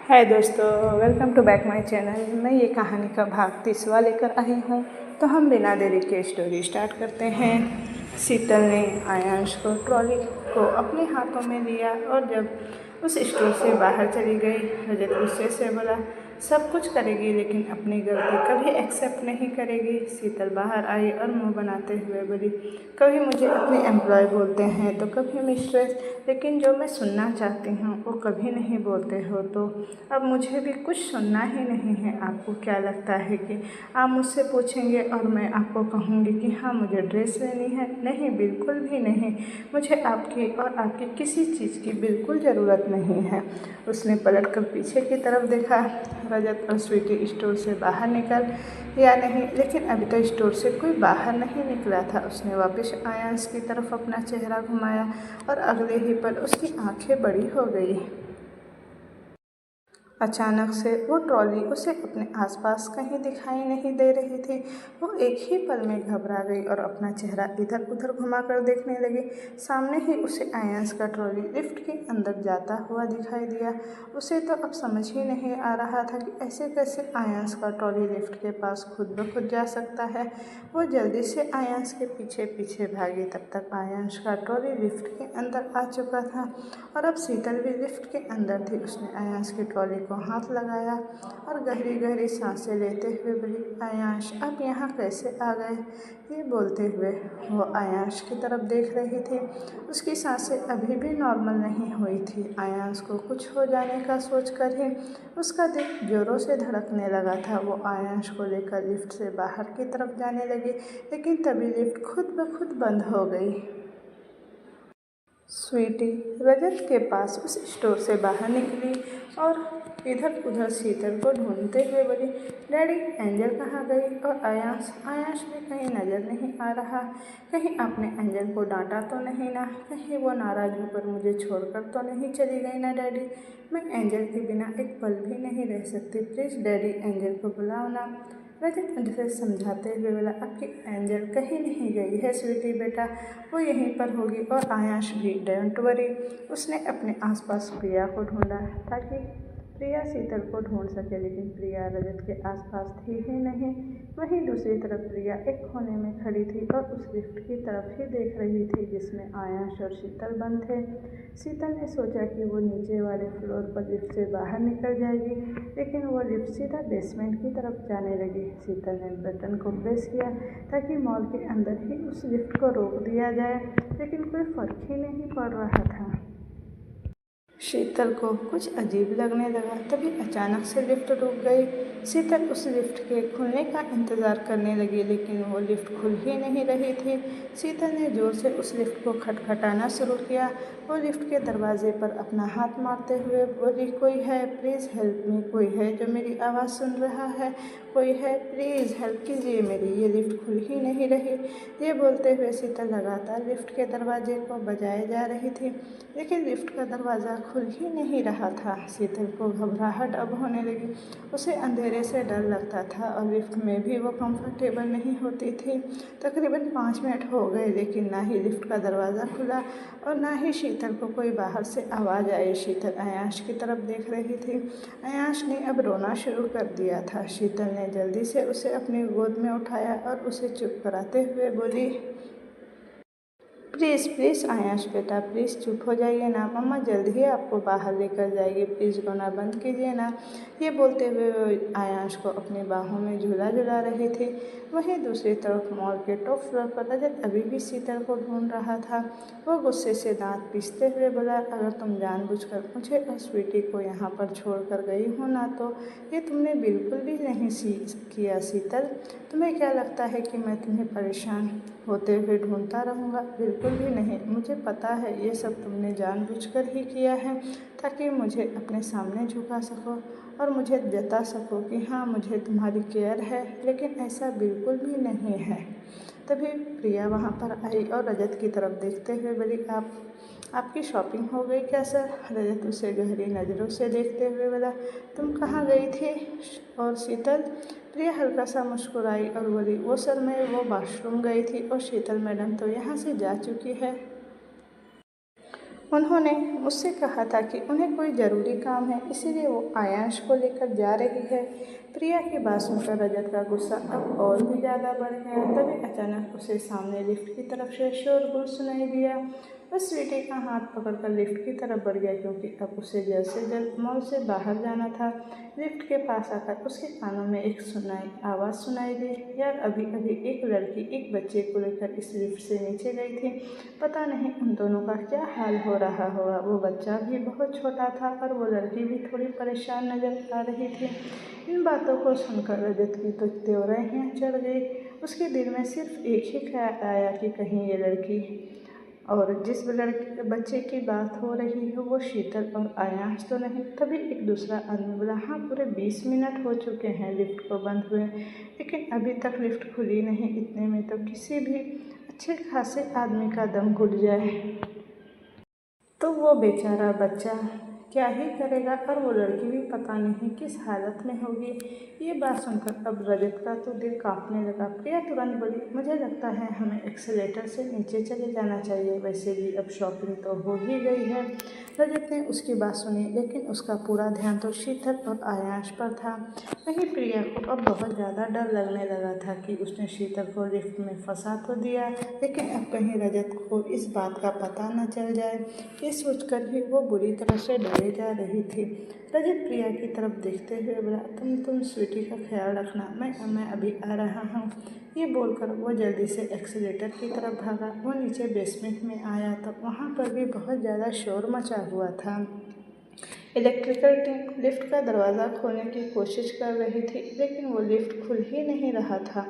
हाय दोस्तों, welcome to back my channel. मैं ये कहानी का भाग 30वां लेकर आई हूँ। तो हम बिना देरी के स्टोरी स्टार्ट करते हैं। शीतल ने आयांश को ट्रॉली को अपने हाथों में लिया और जब उस स्टोर से बाहर चली गई, रजत गुस्से से बोला, सब कुछ करेगी लेकिन अपनी गलती कभी एक्सेप्ट नहीं करेगी। शीतल बाहर आई और मुंह बनाते हुए बोली, कभी मुझे अपने एम्प्लॉय बोलते हैं तो कभी मिस्ट्रेस, लेकिन जो मैं सुनना चाहती हूँ वो कभी नहीं बोलते हो। तो अब मुझे भी कुछ सुनना ही नहीं है। आपको क्या लगता है कि आप मुझसे पूछेंगे और मैं आपको कहूँगी कि हाँ मुझे ड्रेस लेनी है? नहीं, बिल्कुल भी नहीं। मुझे आपकी और आपकी किसी चीज़ की बिल्कुल ज़रूरत नहीं है। उसने पलटकर पीछे की तरफ देखा। रजत और स्वीटी स्टोर से बाहर निकल या नहीं, लेकिन अभी तो स्टोर से कोई बाहर नहीं निकला था। उसने वापस आयांश की तरफ अपना चेहरा घुमाया और अगले ही पल उसकी आंखें बड़ी हो गई। अचानक से वो ट्रॉली उसे अपने आसपास कहीं दिखाई नहीं दे रही थी। वो एक ही पल में घबरा गई और अपना चेहरा इधर उधर घुमाकर देखने लगी। सामने ही उसे आयांश का ट्रॉली लिफ्ट के अंदर जाता हुआ दिखाई दिया। उसे तो अब समझ ही नहीं आ रहा था कि ऐसे कैसे आयांश का ट्रॉली लिफ्ट के पास खुद ब खुद जा सकता है। वो जल्दी से आयांश के पीछे पीछे भागी। तब तक आयांश का ट्रॉली लिफ्ट के अंदर आ चुका था और अब शीतल भी लिफ्ट के अंदर थी। उसने आयांश की ट्रॉली को हाथ लगाया और गहरी गहरी सांसें लेते हुए बोली, आयांश आप यहाँ कैसे आ गए? ये बोलते हुए वो आयांश की तरफ देख रही थी। उसकी सांसें अभी भी नॉर्मल नहीं हुई थी। आयांश को कुछ हो जाने का सोचकर ही उसका दिल जोरों से धड़कने लगा था। वो आयांश को लेकर लिफ्ट से बाहर की तरफ जाने लगी, लेकिन तभी लिफ्ट खुद ब खुद बंद हो गई। स्वीटी रजत के पास उस स्टोर से बाहर निकली और इधर उधर शीतल को ढूंढते हुए बोली, डैडी एंजल कहाँ गई? और आयांश भी कहीं नज़र नहीं आ रहा। कहीं आपने एंजल को डांटा तो नहीं ना? कहीं वो नाराज़ होकर मुझे छोड़कर तो नहीं चली गई ना डैडी? मैं एंजल के बिना एक पल भी नहीं रह सकती। प्लीज़ डैडी एंजल को बुलाओ ना। रजत उसे समझाते हुए बोला, आपकी एंजल कहीं नहीं गई है स्वीटी बेटा, वो यहीं पर होगी। और आयांश भी, डोंट वरी। उसने अपने आसपास प्रिया को ढूंढा ताकि प्रिया शीतल को ढूंढ सके, लेकिन प्रिया रजत के आसपास थी ही नहीं। वहीं दूसरी तरफ प्रिया एक कोने में खड़ी थी और उस लिफ्ट की तरफ ही देख रही थी जिसमें आयांश और शीतल बंद थे। शीतल ने सोचा कि वो नीचे वाले फ्लोर पर लिफ्ट से बाहर निकल जाएगी, लेकिन वो लिफ्ट सीधा बेसमेंट की तरफ जाने लगी। शीतल ने बटन को प्रेस किया ताकि मॉल के अंदर ही उस लिफ्ट को रोक दिया जाए, लेकिन कोई फर्क ही नहीं पड़ रहा था। शीतल को कुछ अजीब लगने लगा। तभी अचानक से लिफ्ट रुक गई। शीतल उस लिफ्ट के खुलने का इंतज़ार करने लगी, लेकिन वो लिफ्ट खुल ही नहीं रही थी। शीतल ने ज़ोर से उस लिफ्ट को खटखटाना शुरू किया। वो लिफ्ट के दरवाजे पर अपना हाथ मारते हुए बोली, कोई है? Please help me. कोई है जो मेरी आवाज़ सुन रहा है? कोई है? प्लीज़ हेल्प कीजिए मेरी, ये लिफ्ट खुल ही नहीं रही। ये बोलते हुए शीतल लगातार लिफ्ट के दरवाजे को बजाए जा रही थी, लेकिन लिफ्ट का दरवाज़ा खुल ही नहीं रहा था। शीतल को घबराहट अब होने लगी। उसे अंधेरे से डर लगता था और लिफ्ट में भी वो कंफर्टेबल नहीं होती थी। तकरीबन 5 मिनट हो गए, लेकिन ना ही लिफ्ट का दरवाज़ा खुला और ना ही शीतल को कोई बाहर से आवाज़ आई। शीतल आयांश की तरफ देख रही थी। आयांश ने अब रोना शुरू कर दिया था। शीतल ने जल्दी से उसे अपनी गोद में उठाया और उसे चुप कराते हुए बोली, प्लीज़ प्लीज़ आयांश बेटा, प्लीज़ चुप हो जाइए ना। मम्मा जल्द ही आपको बाहर लेकर जाएगी, प्लीज़ रोना बंद कीजिए ना। ये बोलते हुए वो आयांश को अपनी बाहों में झूला झुला रही थी। वहीं दूसरी तरफ मॉल के टॉप फ्लोर पर रजत अभी भी शीतल को ढूंढ रहा था। वो गुस्से से दांत पीसते हुए बोला, अगर तुम जानबूझकर मुझे और स्वीटी को यहाँ पर छोड़ कर गई हो ना, तो ये तुमने बिल्कुल भी नहीं किया शीतल। तुम्हें क्या लगता है कि मैं तुम्हें परेशान होते हुए ढूंढता रहूँगा? बिल्कुल भी नहीं। मुझे पता है ये सब तुमने जानबूझकर ही किया है ताकि मुझे अपने सामने झुका सको और मुझे जता सको कि हाँ मुझे तुम्हारी केयर है, लेकिन ऐसा बिल्कुल भी नहीं है। तभी प्रिया वहाँ पर आई और रजत की तरफ देखते हुए बोली, आपकी शॉपिंग हो गई क्या सर? रजत उसे गहरी नज़रों से देखते हुए बोला, तुम कहाँ गई थी? और शीतल? प्रिया हल्का सा मुस्कुराई और बोली, वो सर मैं वो वॉशरूम गई थी और शीतल मैडम तो यहाँ से जा चुकी है। उन्होंने मुझसे कहा था कि उन्हें कोई ज़रूरी काम है, इसीलिए वो आयांश को लेकर जा रही है। प्रिया की बात सुनकर रजत का गुस्सा अब और भी ज़्यादा बढ़ गया। तभी अचानक उसे सामने लिफ्ट की तरफ से शोरगुल सुनाई दिया। वह स्वीटी का हाथ पकड़कर लिफ्ट की तरफ बढ़ गया, क्योंकि अब उसे जल्द से जल्द मॉल से बाहर जाना था। लिफ्ट के पास आकर उसके कानों में एक आवाज़ सुनाई दी। यार, अभी अभी एक लड़की एक बच्चे को लेकर इस लिफ्ट से नीचे गई थी। पता नहीं उन दोनों का क्या हाल हो रहा होगा। वो बच्चा भी बहुत छोटा था और वो लड़की भी थोड़ी परेशान नजर आ रही थी। इन बातों को सुनकर रजत की तो त्योरें चढ़ गई। उसके दिल में सिर्फ एक ही ख्याल आया कि कहीं ये लड़की और जिस बच्चे की बात हो रही है वो शीतल और आयांश तो नहीं। तभी एक दूसरा आदमी बोला, हाँ, पूरे 20 मिनट हो चुके हैं लिफ्ट को बंद हुए, लेकिन अभी तक लिफ्ट खुली नहीं। इतने में तो किसी भी अच्छे खासे आदमी का दम घुट जाए, तो वो बेचारा बच्चा क्या ही करेगा, और वो लड़की भी पता नहीं किस हालत में होगी। ये बात सुनकर अब रजत का तो दिल कांपने लगा। प्रिया तुरंत बोली, मुझे लगता है हमें एक्सीलेटर से नीचे चले जाना चाहिए। वैसे भी अब शॉपिंग तो हो ही गई है। रजत ने उसकी बात सुनी, लेकिन उसका पूरा ध्यान तो शीतल और आयांश पर था। वहीं प्रिया को अब बहुत ज़्यादा डर लगने लगा था कि उसने शीतल को लिफ्ट में फंसा तो दिया, लेकिन अब कहीं रजत को इस बात का पता न चल जाए। ये सोचकर भी वो बुरी तरह से डरे जा रही थी। रजत प्रिया की तरफ देखते हुए बोला, तुम स्वीटी का ख्याल रखना, मैं अभी आ रहा हूँ। ये बोलकर वो जल्दी से एक्सीलेटर की तरफ भागा। वो नीचे बेसमेंट में आया तो वहाँ पर भी बहुत ज़्यादा शोर मचा हुआ था। इलेक्ट्रिकल टीम लिफ्ट का दरवाज़ा खोलने की कोशिश कर रही थी, लेकिन वो लिफ्ट खुल ही नहीं रहा था।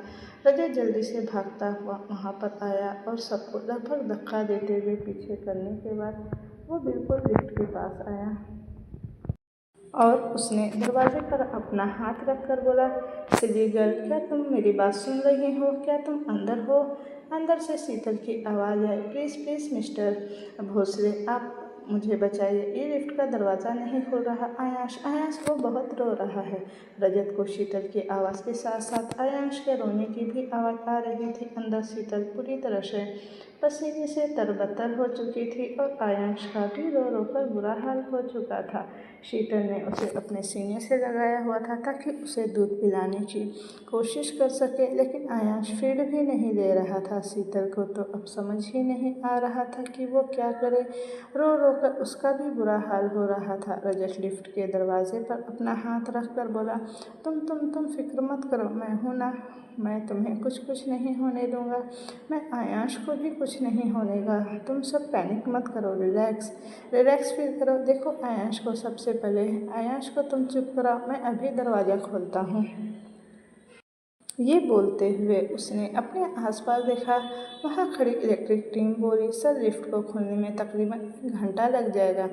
रजत जल्दी से भागता हुआ वहाँ पर आया और सबको लगभग धक्का देते हुए पीछे करने के बाद वो बिल्कुल लिफ्ट के पास आया और उसने दरवाजे पर अपना हाथ रखकर बोला, सिली गर्ल, क्या तुम मेरी बात सुन रही हो? क्या तुम अंदर हो? अंदर से शीतल की आवाज़ आई, प्लीज़ प्लीज़ मिस्टर भोसले, आप मुझे बचाइए, ये लिफ्ट का दरवाज़ा नहीं खुल रहा। आयांश आयांश, वो बहुत रो रहा है। रजत को शीतल की आवाज़ के साथ साथ आयांश के रोने की भी आवाज़ आ रही थी। अंदर शीतल पूरी तरह से पसीने से तरबतर हो चुकी थी और आयांश का भी रो रो कर बुरा हाल हो चुका था। शीतल ने उसे अपने सीने से लगाया हुआ था ताकि उसे दूध पिलाने की कोशिश कर सके, लेकिन आयांश फिर भी नहीं दे रहा था। शीतल को तो अब समझ ही नहीं आ रहा था कि वो क्या करे। रो रो कर उसका भी बुरा हाल हो रहा था। रजत लिफ्ट के दरवाजे पर अपना हाथ रख कर बोला, तुम फिक्र मत करो, मैं हूँ ना, मैं तुम्हें कुछ नहीं होने दूंगा। मैं आयांश को भी कुछ नहीं होने दूंगा। तुम सब पैनिक मत करो, रिलैक्स फील करो। देखो, आयांश को सबसे पहले आयांश को तुम चुप कराओ, मैं अभी दरवाज़ा खोलता हूँ। ये बोलते हुए उसने अपने आसपास देखा। वहाँ खड़ी इलेक्ट्रिक टीम बोली, सर, लिफ्ट को खोलने में तकरीबन 1 घंटा लग जाएगा।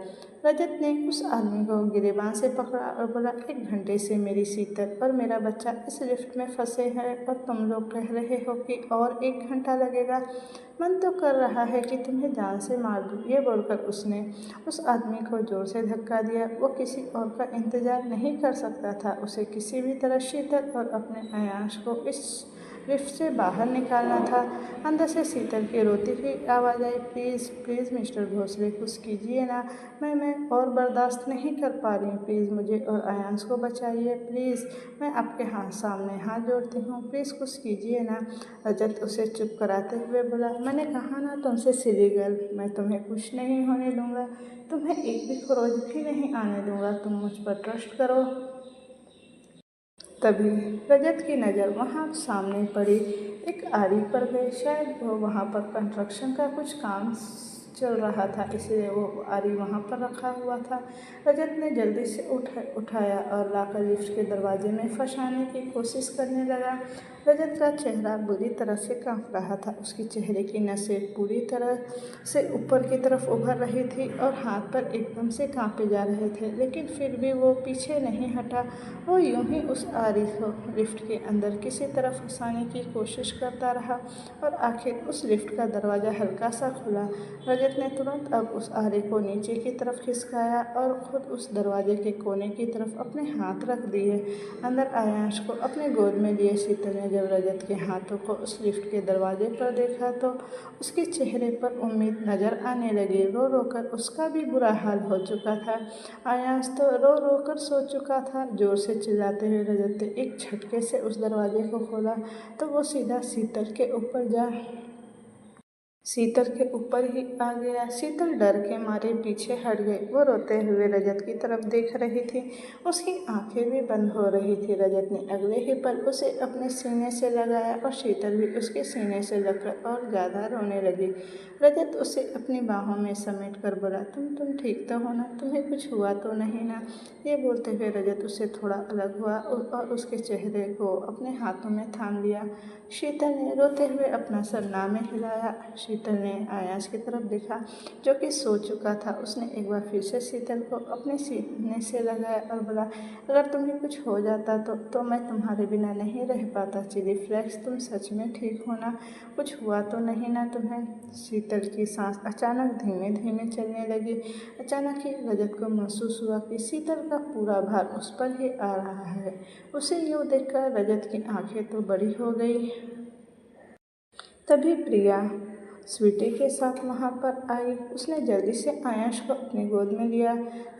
रजत ने उस आदमी को गिरेबान से पकड़ा और बोला, 1 घंटे से मेरी शीतल और मेरा बच्चा इस लिफ्ट में फंसे हैं और तुम लोग कह रहे हो कि और 1 घंटा लगेगा। मन तो कर रहा है कि तुम्हें जान से मार दूँ। ये बोलकर उसने उस आदमी को जोर से धक्का दिया। वो किसी और का इंतज़ार नहीं कर सकता था। उसे किसी भी तरह शीतल और अपने आयांश को इस लिफ्ट से बाहर निकालना था। अंदर से शीतल की रोती हुई आवाज़ आई, प्लीज़ प्लीज़ मिस्टर भोसले, कुछ कीजिए ना, मैं और बर्दाश्त नहीं कर पा रही हूँ। प्लीज़ मुझे और आयांश को बचाइए, प्लीज़, मैं आपके सामने हाथ जोड़ती हूँ, प्लीज़ कुछ कीजिए ना। रजत उसे चुप कराते हुए बोला, मैंने कहा ना तुमसे, सिली गर्ल, मैं तुम्हें कुछ नहीं होने दूँगा, तुम्हें एक भी खरोच भी नहीं आने दूँगा, तुम मुझ पर ट्रस्ट करो। तभी रजत की नज़र वहाँ सामने पड़ी एक आरी पर गई। शायद वो वहाँ पर कंस्ट्रक्शन का कुछ काम चल रहा था, इसलिए वो आरी वहाँ पर रखा हुआ था। रजत ने जल्दी से उठाया और लाकर लिफ्ट के दरवाजे में फंसाने की कोशिश करने लगा। रजत का चेहरा बुरी तरह से कांप रहा था। उसके चेहरे की नसें पूरी तरह से ऊपर की तरफ उभर रही थी और हाथ पर एकदम से कांपे जा रहे थे, लेकिन फिर भी वो पीछे नहीं हटा। वो यूं ही उस आरी को लिफ्ट के अंदर किसी तरह फंसाने की कोशिश करता रहा और आखिर उस लिफ्ट का दरवाज़ा हल्का सा खुला। रजत रजत ने तुरंत अब उस आरे को नीचे की तरफ खिसकाया और खुद उस दरवाजे के कोने की तरफ अपने हाथ रख दिए। अंदर आयांश को अपने गोद में लिए शीतल ने जब रजत के हाथों को उस लिफ्ट के दरवाजे पर देखा तो उसके चेहरे पर उम्मीद नजर आने लगी। रो रो कर उसका भी बुरा हाल हो चुका था। आयांश तो रो रो कर सो चुका था। जोर से चिल्लाते हुए रजत ने एक झटके से उस दरवाजे को खोला तो वो सीधा शीतल के ऊपर ही आ गया। शीतल डर के मारे पीछे हट गई। वो रोते हुए रजत की तरफ देख रही थी। उसकी आंखें भी बंद हो रही थी। रजत ने अगले ही पल उसे अपने सीने से लगाया और शीतल भी उसके सीने से लगकर और ज़्यादा रोने लगी। रजत उसे अपनी बाहों में समेट कर बोला, तुम ठीक तो हो ना? तुम्हें कुछ हुआ तो नहीं ना? ये बोलते हुए रजत उससे थोड़ा अलग हुआ और उसके चेहरे को अपने हाथों में थाम लिया। शीतल ने रोते हुए अपना सर ना में हिलाया। शीतल ने आयांश की तरफ देखा जो कि सो चुका था। उसने एक बार फिर से शीतल को अपने सीने से लगाया और बोला, अगर तुम्हें कुछ हो जाता तो मैं तुम्हारे बिना नहीं रह पाता। चिली फ्लेक्स, तुम सच में ठीक हो ना? कुछ हुआ तो नहीं ना तुम्हें? शीतल की सांस अचानक धीमे धीमे चलने लगी। अचानक ही रजत को महसूस हुआ कि शीतल का पूरा भार उस पर ही आ रहा है। उसे यूँ देखकर रजत की आंखें तो बड़ी हो गई। तभी प्रिया स्वीटी के साथ वहाँ पर आई। उसने जल्दी से आयांश को अपनी गोद में लिया।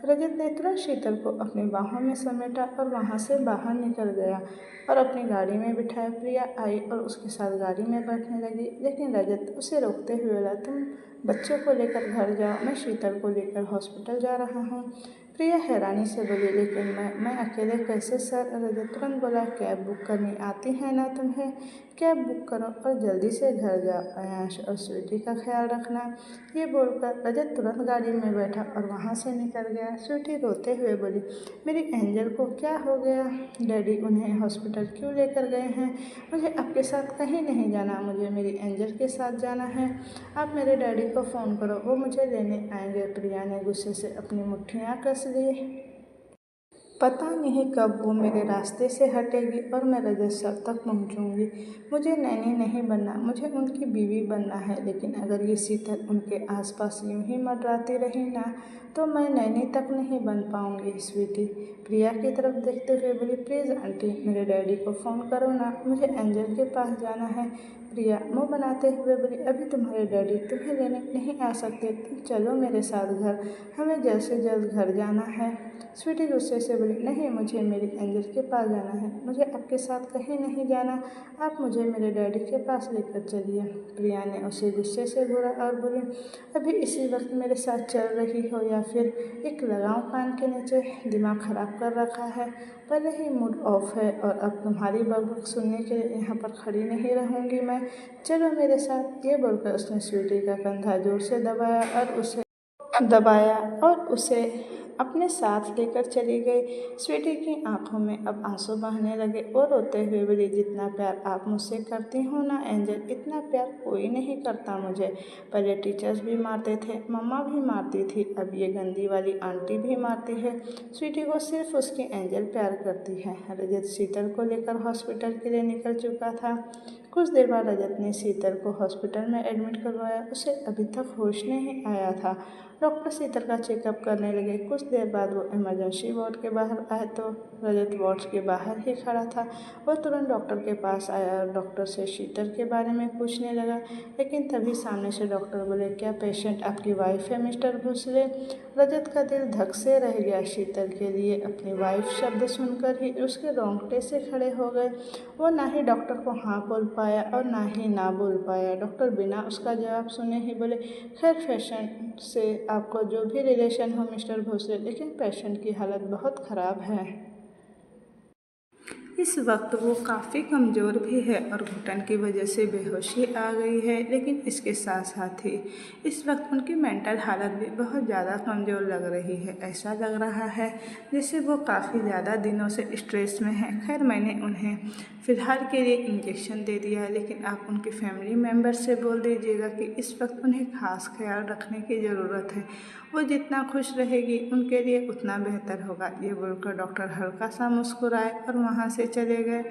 रजत ने तुरंत शीतल को अपनी बाहों में समेटा और वहाँ से बाहर निकल गया और अपनी गाड़ी में बिठाया। प्रिया आई और उसके साथ गाड़ी में बैठने लगी, लेकिन रजत उसे रोकते हुए बोला, तुम बच्चों को लेकर घर जाओ, मैं शीतल को लेकर हॉस्पिटल जा रहा हूँ। प्रिया हैरानी से बोली, लेकिन मैं अकेले कैसे सर? रजत तुरंत बोला, कैब बुक करनी आती है ना तुम्हें? कैब बुक करो और जल्दी से घर जाओ। आयांश और स्वीटी का ख्याल रखना। ये बोलकर रजत तुरंत गाड़ी में बैठा और वहाँ से निकल गया। स्वीटी रोते हुए बोली, मेरी एंजल को क्या हो गया? डैडी उन्हें हॉस्पिटल क्यों लेकर गए हैं? मुझे आपके साथ कहीं नहीं जाना, मुझे मेरी एंजल के साथ जाना है। आप मेरे डैडी को फ़ोन करो, वो मुझे लेने आएंगे। प्रिया ने गुस्से से अपनी मुट्ठियाँ कस ली। पता नहीं कब वो मेरे रास्ते से हटेगी और मैं रजत सर तक पहुंचूंगी। मुझे नैनी नहीं बनना, मुझे उनकी बीवी बनना है। लेकिन अगर ये शीतल उनके आसपास यूं ही मंडराती रही ना तो मैं नैनी तक नहीं बन पाऊंगी। स्वीटी प्रिया की तरफ देखते हुए बोली, प्लीज़ आंटी मेरे डैडी को फ़ोन करो ना, मुझे एंजल के पास जाना है। प्रिया मुँह बनाते हुए बोली, अभी तुम्हारे डैडी तुम्हें लेने नहीं आ सकते, तुम चलो मेरे साथ घर, हमें जल्द से जल्द घर जाना है। स्वीटी गुस्से से बोली, नहीं, मुझे मेरी एंजल के पास जाना है, मुझे आपके साथ कहीं नहीं जाना, आप मुझे मेरे डैडी के पास लेकर चलिए। प्रिया ने उसे गुस्से से घूरा और बोली, अभी इसी वक्त मेरे साथ चल रही हो या फिर एक लगाऊं कान के नीचे? दिमाग ख़राब कर रखा है, पहले ही मूड ऑफ है और अब तुम्हारी बकबक सुनने के लिए यहाँ पर खड़ी नहीं रहूँगी मैं, चलो मेरे साथ। ये बोलकर उसने स्वीटी का कंधा जोर से दबाया और उसे अपने साथ लेकर चली गई। स्वीटी की आंखों में अब आंसू बहने लगे और रोते हुए बोली, जितना प्यार आप मुझसे करती हो ना एंजल, इतना प्यार कोई नहीं करता मुझे। पहले टीचर्स भी मारते थे, मम्मा भी मारती थी, अब ये गंदी वाली आंटी भी मारती है। स्वीटी को सिर्फ उसकी एंजल प्यार करती है। रजत शीतल को लेकर हॉस्पिटल के लिए निकल चुका था। कुछ देर बाद रजत ने शीतल को हॉस्पिटल में एडमिट करवाया। उसे अभी तक होश नहीं आया था। डॉक्टर शीतल का चेकअप करने लगे। कुछ देर बाद वो इमरजेंसी वार्ड के बाहर आए तो रजत वार्ड के बाहर ही खड़ा था। वो तुरंत डॉक्टर के पास आया और डॉक्टर से शीतल के बारे में पूछने लगा, लेकिन तभी सामने से डॉक्टर बोले, क्या पेशेंट आपकी वाइफ है मिस्टर भोसले? रजत का दिल धक से रह गया। शीतल के लिए अपनी वाइफ शब्द सुनकर ही उसके रोंगटे से खड़े हो गए। वो ना ही डॉक्टर को हाँ बोल पाया और ना ही ना बोल पाया। डॉक्टर बिना उसका जवाब सुने ही बोले, खैर पेशेंट से आपको जो भी रिलेशन हो मिस्टर भोसले, लेकिन पेशेंट की हालत बहुत ख़राब है। इस वक्त वो काफ़ी कमज़ोर भी है और घुटन की वजह से बेहोशी आ गई है, लेकिन इसके साथ साथ ही इस वक्त उनकी मेंटल हालत भी बहुत ज़्यादा कमज़ोर लग रही है। ऐसा लग रहा है जैसे वो काफ़ी ज़्यादा दिनों से स्ट्रेस में है। खैर मैंने उन्हें फ़िलहाल के लिए इंजेक्शन दे दिया है, लेकिन आप उनके फैमिली मेम्बर से बोल दीजिएगा कि इस वक्त उन्हें खास ख्याल रखने की ज़रूरत है। वो जितना खुश रहेगी उनके लिए उतना बेहतर होगा। ये बोलकर डॉक्टर हल्का सा मुस्कुराए और वहाँ से से चले गए।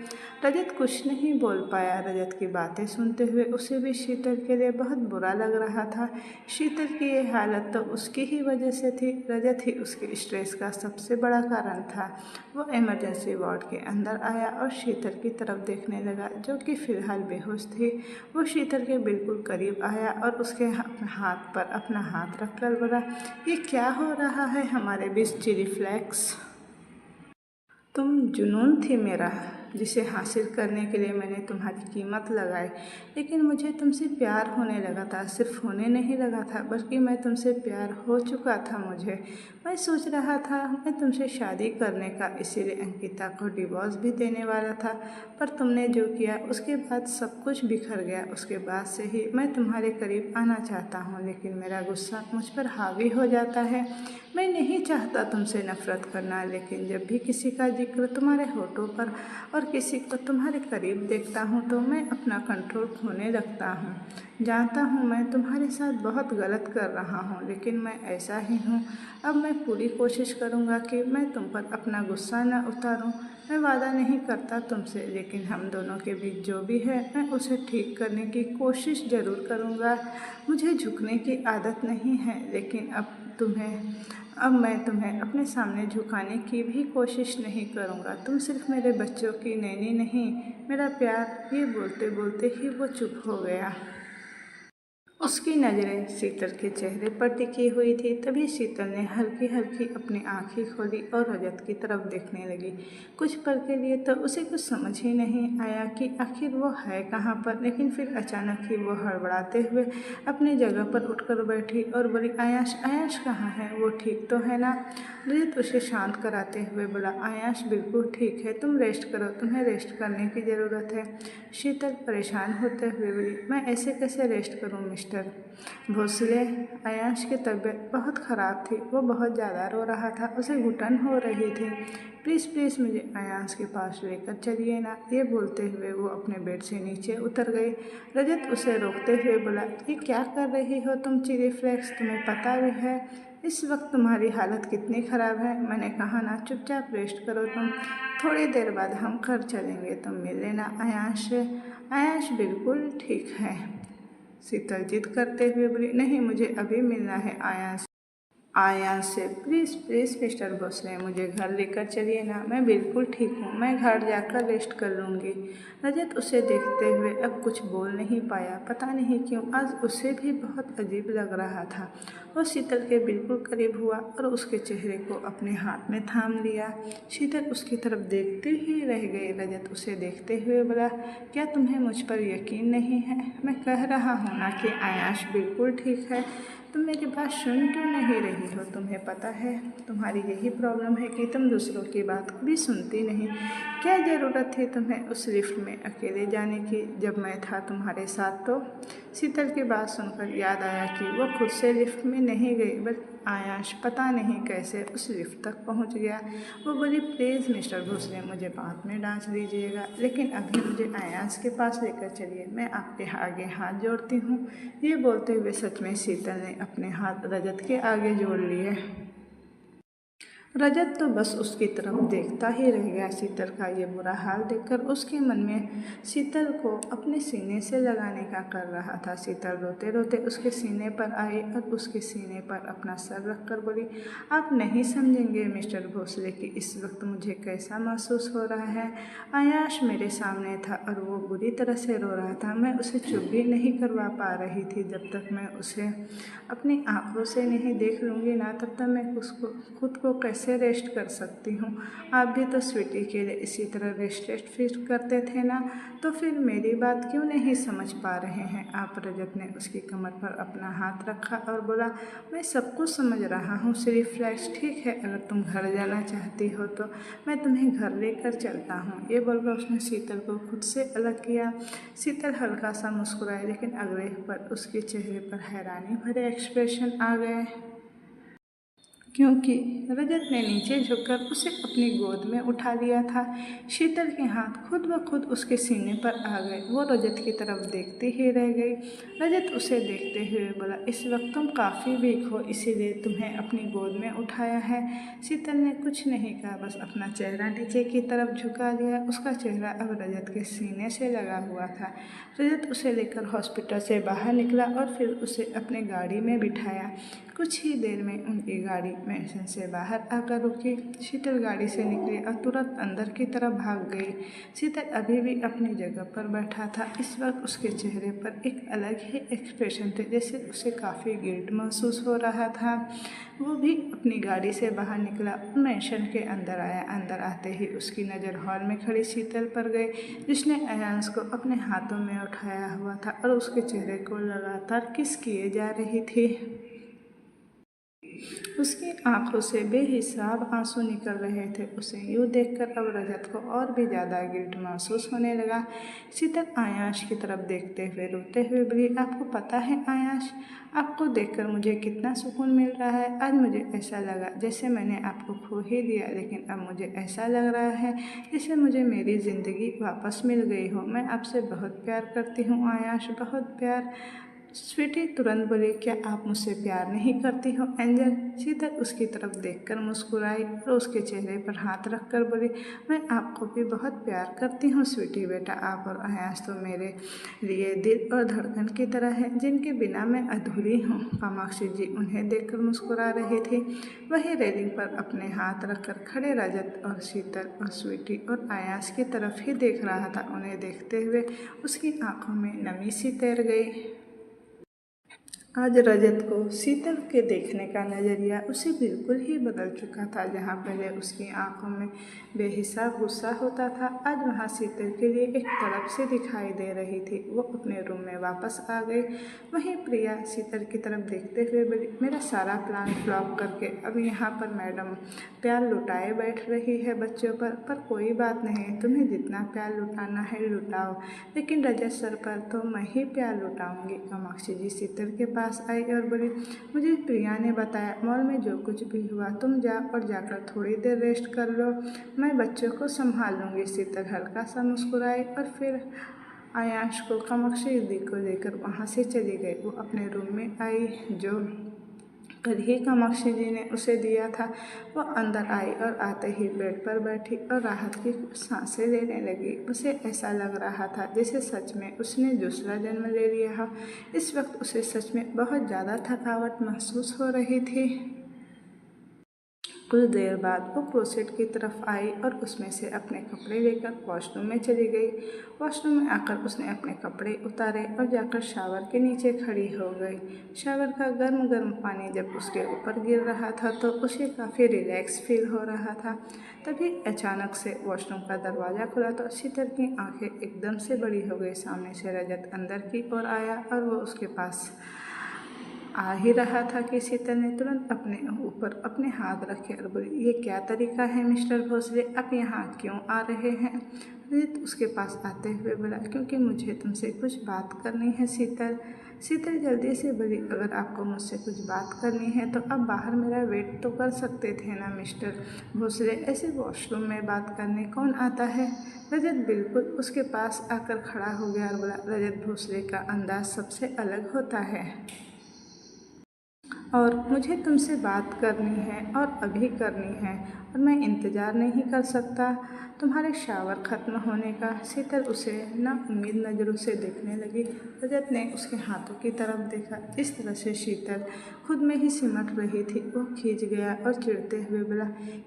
रजत कुछ नहीं बोल पाया। रजत की बातें सुनते हुए उसे भी शीतल के लिए बहुत बुरा लग रहा था। शीतल की ये हालत तो उसकी ही वजह से थी। रजत ही उसके स्ट्रेस का सबसे बड़ा कारण था। वो इमरजेंसी वार्ड के अंदर आया और शीतल की तरफ देखने लगा, जो कि फ़िलहाल बेहोश थी। वो शीतल के बिल्कुल करीब आया और उसके हाथ पर अपना हाथ रखकर बोला, ये क्या हो रहा है हमारे बीच चिली फ्लेक्स? तुम जुनून थी मेरा, जिसे हासिल करने के लिए मैंने तुम्हारी कीमत लगाई। लेकिन मुझे तुमसे प्यार होने लगा था। सिर्फ होने नहीं लगा था, बल्कि मैं तुमसे प्यार हो चुका था। मैं सोच रहा था मैं तुमसे शादी करने का, इसीलिए अंकिता को डिवोर्स भी देने वाला था। पर तुमने जो किया उसके बाद सब कुछ बिखर गया। उसके बाद से ही मैं तुम्हारे करीब आना चाहता हूँ, लेकिन मेरा गुस्सा मुझ पर हावी हो जाता है। मैं नहीं चाहता तुमसे नफरत करना, लेकिन जब भी किसी का जिक्र तुम्हारे होठों पर और किसी को तुम्हारे करीब देखता हूँ तो मैं अपना कंट्रोल खोने लगता हूँ। जानता हूँ मैं तुम्हारे साथ बहुत गलत कर रहा हूँ, लेकिन मैं ऐसा ही हूँ। अब मैं पूरी कोशिश करूँगा कि मैं तुम पर अपना गुस्सा न उतारूँ। मैं वादा नहीं करता तुमसे, लेकिन हम दोनों के बीच जो भी है मैं उसे ठीक करने की कोशिश ज़रूर करूँगा। मुझे झुकने की आदत नहीं है, लेकिन अब मैं तुम्हें अपने सामने झुकाने की भी कोशिश नहीं करूँगा। तुम सिर्फ मेरे बच्चों की नैनी नहीं, मेरा प्यार। ये बोलते बोलते ही वो चुप हो गया। उसकी नज़रें शीतल के चेहरे पर टिकी हुई थी। तभी शीतल ने हल्की हल्की अपनी आँखें खोली और रजत की तरफ देखने लगी। कुछ पल के लिए तो उसे कुछ समझ ही नहीं आया कि आखिर वो है कहाँ पर, लेकिन फिर अचानक ही वो हड़बड़ाते हुए अपनी जगह पर उठकर बैठी और बोली, आयाश, आयाश कहाँ है? वो ठीक तो है ना? रजत उसे शांत कराते हुए बोला, आयाश बिल्कुल ठीक है, तुम रेस्ट करो, तुम्हें रेस्ट करने की ज़रूरत है। शीतल परेशान होते हुए बोली, मैं ऐसे कैसे रेस्ट करूं मिस्टर भोसले? आयाश की तबीयत बहुत ख़राब थी। वो बहुत ज़्यादा रो रहा था, उसे घुटन हो रही थी। प्लीज़ प्लीज़ मुझे आयाश के पास लेकर चलिए ना। ये बोलते हुए वो अपने बेड से नीचे उतर गई। रजत उसे रोकते हुए बोला, ये क्या कर रही हो तुम चिली फ्लेक्स? तुम्हें पता भी है इस वक्त तुम्हारी हालत कितनी ख़राब है? मैंने कहा ना, चुपचाप रेस्ट करो तुम। थोड़ी देर बाद हम घर चलेंगे, तुम मिल लेना आयाश से। आयाश बिल्कुल ठीक है, शीतल जिद करते हुए बोली, नहीं, मुझे अभी मिलना है आयाश से। प्लीज़ प्लीज़ मिस्टर भोसले, मुझे घर लेकर चलिए ना। मैं बिल्कुल ठीक हूँ, मैं घर जाकर रेस्ट कर लूँगी। रजत उसे देखते हुए अब कुछ बोल नहीं पाया। पता नहीं क्यों आज उसे भी बहुत अजीब लग रहा था। वो शीतल के बिल्कुल करीब हुआ और उसके चेहरे को अपने हाथ में थाम लिया। शीतल उसकी तरफ देखते ही रह गई। रजत उसे देखते हुए बोला, क्या तुम्हें मुझ पर यकीन नहीं है? मैं कह रहा हूँ ना कि आयाश बिल्कुल ठीक है। तुम मेरी बात सुन क्यों नहीं रही हो? तुम्हें पता है तुम्हारी यही प्रॉब्लम है कि तुम दूसरों की बात कभी सुनती नहीं। क्या ज़रूरत थी तुम्हें उस लिफ्ट में अकेले जाने की, जब मैं था तुम्हारे साथ? तो शीतल की बात सुनकर याद आया कि वो खुद से लिफ्ट में नहीं गई, बल्कि आयाश पता नहीं कैसे उस लिफ्ट तक पहुंच गया। वो बोली, प्लीज़ मिस्टर भोसले, मुझे बाद में डांट दीजिएगा, लेकिन अभी मुझे आयाश के पास लेकर चलिए। मैं आपके आगे हाथ जोड़ती हूँ। ये बोलते हुए सच में शीतल ने अपने हाथ रजत के आगे जोड़ लिए। रजत तो बस उसकी तरफ देखता ही रह गया। शीतल का ये बुरा हाल देखकर उसके मन में शीतल को अपने सीने से लगाने का कर रहा था। शीतल रोते रोते उसके सीने पर आई और उसके सीने पर अपना सर रखकर बोली, आप नहीं समझेंगे मिस्टर भोसले कि इस वक्त मुझे कैसा महसूस हो रहा है। आयाश मेरे सामने था और वो बुरी तरह से रो रहा था। मैं उसे चुप भी नहीं करवा पा रही थी। जब तक मैं उसे अपनी आंखों से नहीं देख लूँगी ना, तब तक मैं खुद को कैसे रेस्ट कर सकती हूँ? आप भी तो स्वीटी के लिए इसी तरह रेस्टेड फील करते थे ना, तो फिर मेरी बात क्यों नहीं समझ पा रहे हैं आप? रजत ने उसकी कमर पर अपना हाथ रखा और बोला, मैं सब कुछ समझ रहा हूँ सिर्फ फ्लैक्स, ठीक है, अगर तुम घर जाना चाहती हो तो मैं तुम्हें घर लेकर चलता हूँ। ये बोलकर उसने शीतल को खुद से अलग किया। शीतल हल्का सा मुस्कुराई, लेकिन अगले पल उसके चेहरे पर हैरानी भरे एक्सप्रेशन आ गए। क्योंकि रजत ने नीचे झुककर उसे अपनी गोद में उठा लिया था। शीतल के हाथ खुद ब खुद उसके सीने पर आ गए। वो रजत की तरफ देखती ही रह गई। रजत उसे देखते हुए बोला, इस वक्त तुम काफ़ी वीक हो, इसीलिए तुम्हें अपनी गोद में उठाया है। शीतल ने कुछ नहीं कहा, बस अपना चेहरा नीचे की तरफ झुका लिया। उसका चेहरा अब रजत के सीने से लगा हुआ था। रजत उसे लेकर हॉस्पिटल से बाहर निकला और फिर उसे अपने गाड़ी में बिठाया। कुछ ही देर में उनकी गाड़ी स्टेशन से बाहर आकर रुकी। शीतल गाड़ी से निकली और तुरंत अंदर की तरफ भाग गई। शीतल अभी भी अपनी जगह पर बैठा था। इस वक्त उसके चेहरे पर एक अलग ही एक्सप्रेशन थे, जैसे उसे काफ़ी गिल्ट महसूस हो रहा था। वो भी अपनी गाड़ी से बाहर निकला और मैंशन के अंदर आया। अंदर आते ही उसकी नज़र हॉल में खड़ी शीतल पर गई, जिसने अयांश को अपने हाथों में उठाया हुआ था और उसके चेहरे को लगातार किस किए जा रही थी। उसकी आंखों से बेहिसाब आंसू निकल रहे थे। उसे यूँ देखकर अब रजत को और भी ज़्यादा गिल्ट महसूस होने लगा। शीतल आयांश की तरफ देखते हुए रोते हुए बोली, आपको पता है आयांश, आपको देखकर मुझे कितना सुकून मिल रहा है। आज मुझे ऐसा लगा जैसे मैंने आपको खो ही दिया, लेकिन अब मुझे ऐसा लग रहा है जैसे मुझे मेरी ज़िंदगी वापस मिल गई हो। मैं आपसे बहुत प्यार करती हूँ आयांश, बहुत प्यार। स्वीटी तुरंत बोली, क्या आप मुझसे प्यार नहीं करती हो एंजल? शीतल उसकी तरफ देखकर मुस्कुराई और उसके चेहरे पर हाथ रखकर बोली, मैं आपको भी बहुत प्यार करती हूँ स्वीटी बेटा। आप और अयांश तो मेरे लिए दिल और धड़कन की तरह है, जिनके बिना मैं अधूरी हूँ। कामाक्षी जी उन्हें देखकर मुस्कुरा रही थी। वही रेलिंग पर अपने हाथ रखकर खड़े रजत और शीतल और स्वीटी और अयांश की तरफ ही देख रहा था। उन्हें देखते हुए उसकी आंखों में नमी सी तैर गई। आज रजत को शीतल के देखने का नज़रिया उसे बिल्कुल ही बदल चुका था। जहाँ पहले उसकी आंखों में बेहिसाब गुस्सा होता था, आज वहाँ शीतल के लिए एक तड़प से दिखाई दे रही थी। वो अपने रूम में वापस आ गई। वहीं प्रिया शीतल की तरफ देखते हुए बोली, मेरा सारा प्लान फ्लॉप करके अब यहाँ पर मैडम प्यार लुटाए बैठ रही है बच्चों पर कोई बात नहीं, तुम्हें जितना प्यार लुटाना है लुटाओ, लेकिन रजत सर पर तो मैं ही प्यार लुटाऊंगी। कामाक्षी जी शीतल के पास आई और बोली, मुझे प्रिया ने बताया मॉल में जो कुछ भी हुआ तुम जाओ और जाकर थोड़ी देर रेस्ट कर लो, मैं बच्चों को संभाल लूँगी। शीतल हल्का सा मुस्कुराई और फिर आयांश को कामाक्षी दी को लेकर वहाँ से चली गई। वो अपने रूम में आई जो कल ही कामाक्षी जी ने उसे दिया था। वो अंदर आई और आते ही बेड पर बैठी और राहत की सांसें लेने लगी। उसे ऐसा लग रहा था जैसे सच में उसने दूसरा जन्म ले लिया हो। इस वक्त उसे सच में बहुत ज़्यादा थकावट महसूस हो रही थी। कुछ देर बाद वो क्लोसेट की तरफ आई और उसमें से अपने कपड़े लेकर वॉशरूम में चली गई। वॉशरूम में आकर उसने अपने कपड़े उतारे और जाकर शावर के नीचे खड़ी हो गई। शावर का गर्म गर्म पानी जब उसके ऊपर गिर रहा था तो उसे काफ़ी रिलैक्स फील हो रहा था। तभी अचानक से वॉशरूम का दरवाज़ा खुला तो शीतल की आंखें एकदम से बड़ी हो गई। सामने से रजत अंदर की ओर आया और वो उसके पास आ ही रहा था कि शीतल ने तुरंत अपने ऊपर अपने हाथ रखे और बोली, ये क्या तरीका है मिस्टर भोसले, आप यहाँ क्यों आ रहे हैं? रजत उसके पास आते हुए बोला, क्योंकि मुझे तुमसे कुछ बात करनी है शीतल। शीतल जल्दी से बोली, अगर आपको मुझसे कुछ बात करनी है तो आप बाहर मेरा वेट तो कर सकते थे ना मिस्टर भोसले, ऐसे वॉशरूम में बात करने कौन आता है? रजत बिल्कुल उसके पास आकर खड़ा हो गया और बोला, रजत भोसले का अंदाज सबसे अलग होता है और मुझे तुमसे बात करनी है और अभी करनी है और मैं इंतज़ार नहीं कर सकता तुम्हारे शावर ख़त्म होने का। शीतल उसे नाउम्मीद नज़रों से देखने लगी। रजत ने उसके हाथों की तरफ देखा। इस तरह से शीतल खुद में ही सिमट रही थी। वो खींच गया और चिढ़ते हुए बोला,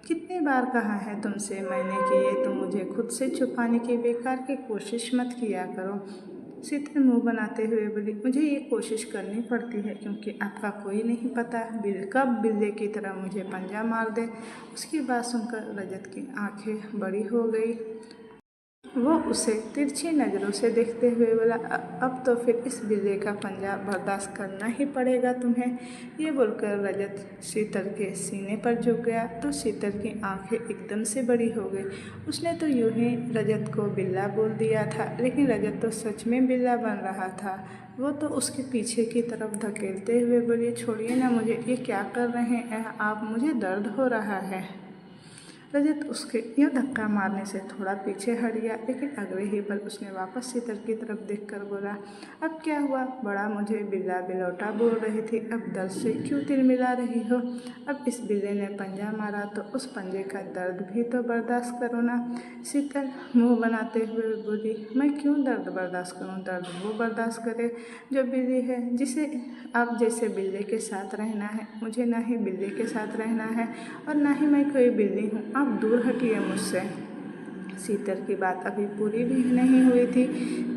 कितनी बार कहा है तुमसे मैंने कि ये तुम मुझे खुद से छुपाने की बेकार की कोशिश मत किया करो। शीतल मुंह बनाते हुए बोली, मुझे ये कोशिश करनी पड़ती है क्योंकि आपका कोई नहीं पता कब बिल्ली की तरह मुझे पंजा मार दे। उसकी बात सुनकर रजत की आंखें बड़ी हो गई। वो उसे तिरछी नज़रों से देखते हुए बोला, अब तो फिर इस बिल्ली का पंजा बर्दाश्त करना ही पड़ेगा तुम्हें। ये बोलकर रजत शीतल के सीने पर झुक गया तो शीतल की आंखें एकदम से बड़ी हो गई। उसने तो यूं ही रजत को बिल्ला बोल दिया था, लेकिन रजत तो सच में बिल्ला बन रहा था। वो तो उसके पीछे की तरफ धकेलते हुए बोली, छोड़िए ना मुझे, ये क्या कर रहे हैं आप, मुझे दर्द हो रहा है। रजत उसके यूँ धक्का मारने से थोड़ा पीछे हट गया, लेकिन अगले ही पल उसने वापस शीतल की तरफ देखकर बोला, अब क्या हुआ, बड़ा मुझे बिल्ला बिलौटा बोल रही थी, अब दर्द से क्यों तिलमिला रही हो। अब इस बिल्ले ने पंजा मारा तो उस पंजे का दर्द भी तो बर्दाश्त करो ना। शीतल मुंह बनाते हुए बोली, मैं क्यों दर्द बर्दाश्त करूं, दर्द वो बर्दाश्त करे जो बिल्ली है, जिसे आप जैसे बिल्ले के साथ रहना है। मुझे ना ही बिल्ली के साथ रहना है और ना ही मैं कोई बिल्ली हूँ, आप दूर हटिए मुझसे। शीतल की बात अभी पूरी भी नहीं हुई थी